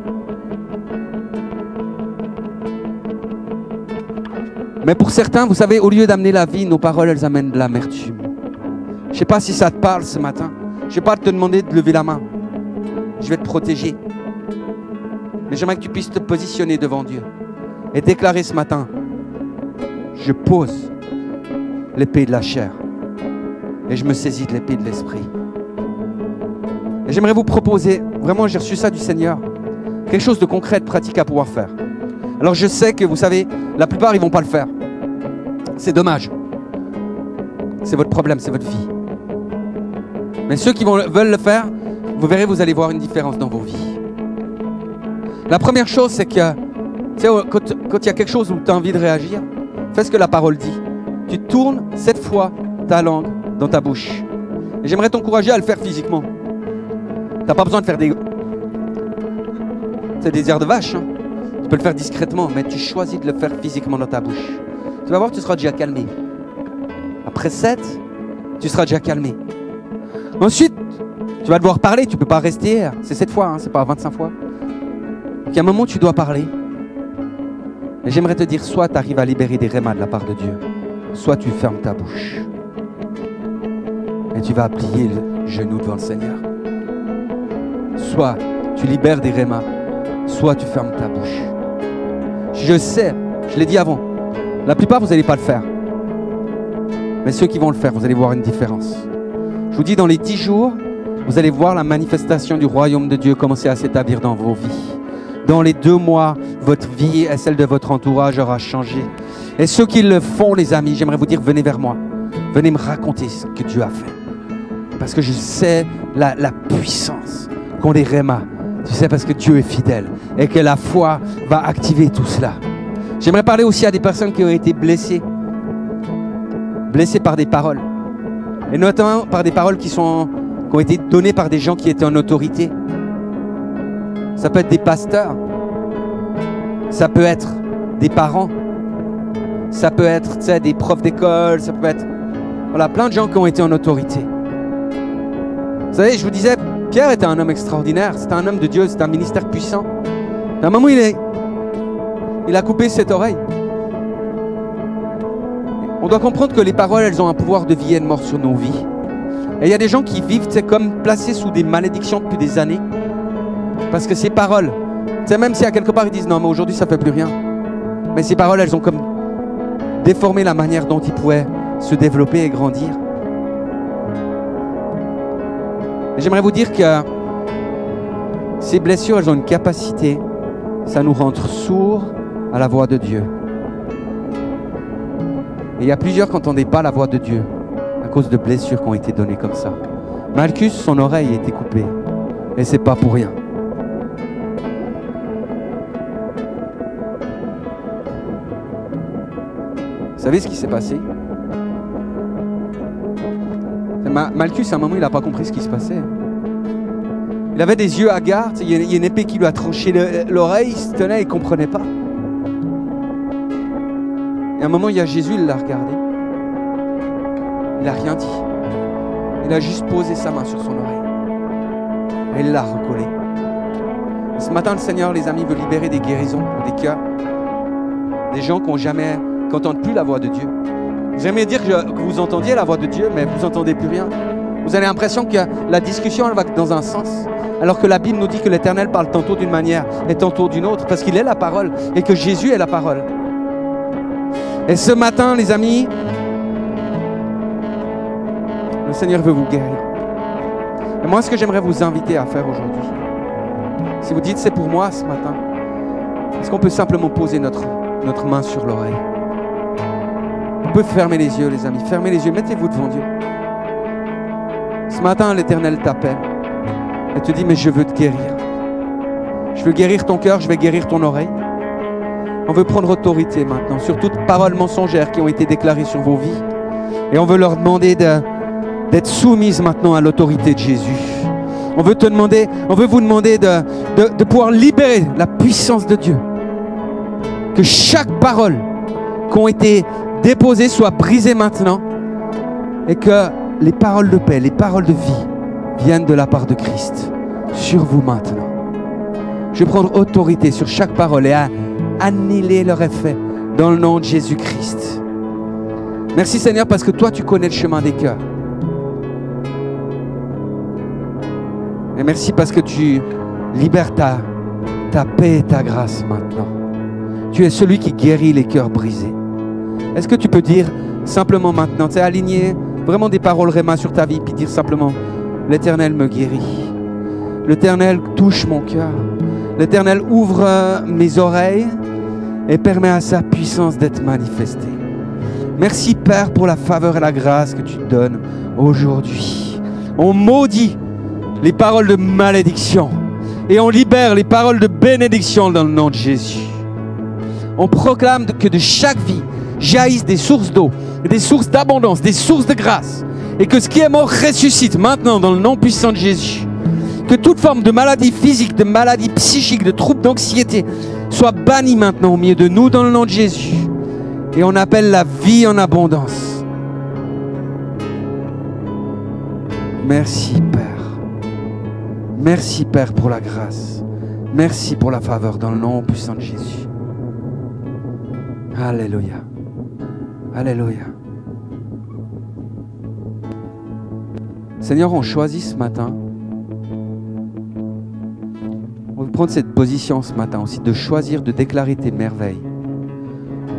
Mais pour certains, vous savez, au lieu d'amener la vie, nos paroles, elles amènent de l'amertume. Je ne sais pas si ça te parle ce matin. Je ne vais pas te demander de lever la main. Je vais te protéger. Mais j'aimerais que tu puisses te positionner devant Dieu et déclarer ce matin, je pose l'épée de la chair et je me saisis de l'épée de l'esprit. Et j'aimerais vous proposer, vraiment j'ai reçu ça du Seigneur, quelque chose de concret, de pratique à pouvoir faire. Alors je sais que vous savez, la plupart ils ne vont pas le faire. C'est dommage. C'est votre problème, c'est votre vie. Mais ceux qui veulent le faire, vous verrez, vous allez voir une différence dans vos vies. La première chose, c'est que tu sais, quand il y a quelque chose où tu as envie de réagir, Fais ce que la parole dit. Tu tournes 7 fois ta langue dans ta bouche. Et j'aimerais t'encourager à le faire physiquement. Tu n'as pas besoin de faire des airs de vache. Hein. Tu peux le faire discrètement, mais tu choisis de le faire physiquement dans ta bouche. Tu vas voir, tu seras déjà calmé. Après 7, tu seras déjà calmé. Ensuite, tu vas devoir parler. Tu ne peux pas rester. C'est 7 fois, hein, c'est pas 25 fois. Donc, il y a un moment où tu dois parler. Et j'aimerais te dire, soit tu arrives à libérer des rémas de la part de Dieu, soit tu fermes ta bouche. Et tu vas plier le genou devant le Seigneur. Soit tu libères des rémas, soit tu fermes ta bouche. Je sais, je l'ai dit avant, la plupart vous n'allez pas le faire. Mais ceux qui vont le faire, vous allez voir une différence. Je vous dis, dans les 10 jours, vous allez voir la manifestation du royaume de Dieu commencer à s'établir dans vos vies. Dans les 2 mois, votre vie et celle de votre entourage aura changé. Et ceux qui le font, les amis, j'aimerais vous dire, venez vers moi. Venez me raconter ce que Dieu a fait. Parce que je sais la puissance qu'ont les rémas. Tu sais, parce que Dieu est fidèle. Et que la foi va activer tout cela. J'aimerais parler aussi à des personnes qui ont été blessées. Blessées par des paroles. Et notamment par des paroles qui ont été données par des gens qui étaient en autorité. Ça peut être des pasteurs. Ça peut être des parents. Ça peut être, tu sais, des profs d'école. Ça peut être, voilà, plein de gens qui ont été en autorité. Vous savez, je vous disais, Pierre était un homme extraordinaire. C'était un homme de Dieu. C'était un ministère puissant. À un moment, il a coupé cette oreille. On doit comprendre que les paroles, elles ont un pouvoir de vie et de mort sur nos vies. Et il y a des gens qui vivent, tu sais, comme placés sous des malédictions depuis des années. Parce que ces paroles, tu sais, même si à quelque part ils disent non, mais aujourd'hui ça ne fait plus rien. Mais ces paroles, elles ont comme déformé la manière dont ils pouvaient se développer et grandir. Et j'aimerais vous dire que ces blessures, elles ont une capacité, ça nous rend sourds à la voix de Dieu. Et il y a plusieurs qui n'entendaient pas la voix de Dieu à cause de blessures qui ont été données comme ça. Malchus, son oreille a été coupée. Et c'est pas pour rien. Vous savez ce qui s'est passé? Malchus, à un moment, il n'a pas compris ce qui se passait. Il avait des yeux hagards, il y a une épée qui lui a tranché l'oreille, il se tenait, il ne comprenait pas. Et à un moment, il y a Jésus, il l'a regardé. Il n'a rien dit. Il a juste posé sa main sur son oreille. Et il l'a recollé. Et ce matin, le Seigneur, les amis, veut libérer des guérisons, des cœurs. Des gens qui n'entendent plus la voix de Dieu. J'aimerais dire que vous entendiez la voix de Dieu, mais vous n'entendez plus rien. Vous avez l'impression que la discussion, elle va dans un sens. Alors que la Bible nous dit que l'Éternel parle tantôt d'une manière et tantôt d'une autre, parce qu'il est la parole et que Jésus est la parole. Et ce matin, les amis, le Seigneur veut vous guérir. Et moi, ce que j'aimerais vous inviter à faire aujourd'hui, si vous dites c'est pour moi ce matin, est-ce qu'on peut simplement poser notre main sur l'oreille? On peut fermer les yeux, les amis. Fermez les yeux, mettez-vous devant Dieu. Ce matin, l'Éternel t'appelle et te dit, mais je veux te guérir. Je veux guérir ton cœur, je vais guérir ton oreille. On veut prendre autorité maintenant sur toutes paroles mensongères qui ont été déclarées sur vos vies. Et on veut leur demander d'être soumises maintenant à l'autorité de Jésus. On veut vous demander de pouvoir libérer la puissance de Dieu. Que chaque parole qui ont été déposées soit brisée maintenant. Et que les paroles de paix, les paroles de vie viennent de la part de Christ sur vous maintenant. Je vais prendre autorité sur chaque parole et annihiler leur effet dans le nom de Jésus-Christ. Merci Seigneur parce que toi tu connais le chemin des cœurs. Et merci parce que tu libères ta paix et ta grâce maintenant. Tu es celui qui guérit les cœurs brisés. Est-ce que tu peux dire simplement maintenant, tu sais, aligner vraiment des paroles réma sur ta vie, puis dire simplement, l'Éternel me guérit. L'Éternel touche mon cœur. L'Éternel ouvre mes oreilles et permet à sa puissance d'être manifestée. Merci Père pour la faveur et la grâce que tu donnes aujourd'hui. On maudit les paroles de malédiction et on libère les paroles de bénédiction dans le nom de Jésus. On proclame que de chaque vie, jaillissent des sources d'eau, des sources d'abondance, des sources de grâce. Et que ce qui est mort ressuscite maintenant dans le nom puissant de Jésus. Que toute forme de maladie physique, de maladie psychique, de troubles d'anxiété soit bannie maintenant au milieu de nous dans le nom de Jésus. Et on appelle la vie en abondance. Merci Père. Merci Père pour la grâce. Merci pour la faveur dans le nom puissant de Jésus. Alléluia. Alléluia. Seigneur, on choisit ce matin. On veut prendre cette position ce matin aussi de choisir de déclarer tes merveilles.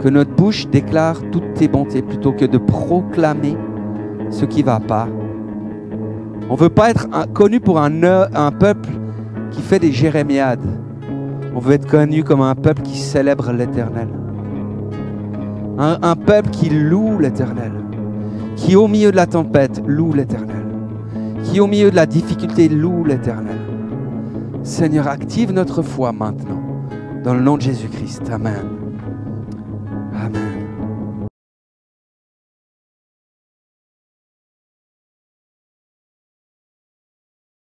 Que notre bouche déclare toutes tes bontés plutôt que de proclamer ce qui ne va pas. On ne veut pas être connu pour un peuple qui fait des jérémiades. On veut être connu comme un peuple qui célèbre l'Éternel. Un peuple qui loue l'Éternel. Qui au milieu de la tempête loue l'Éternel. Qui au milieu de la difficulté loue l'Éternel. Seigneur, active notre foi maintenant. Dans le nom de Jésus-Christ. Amen.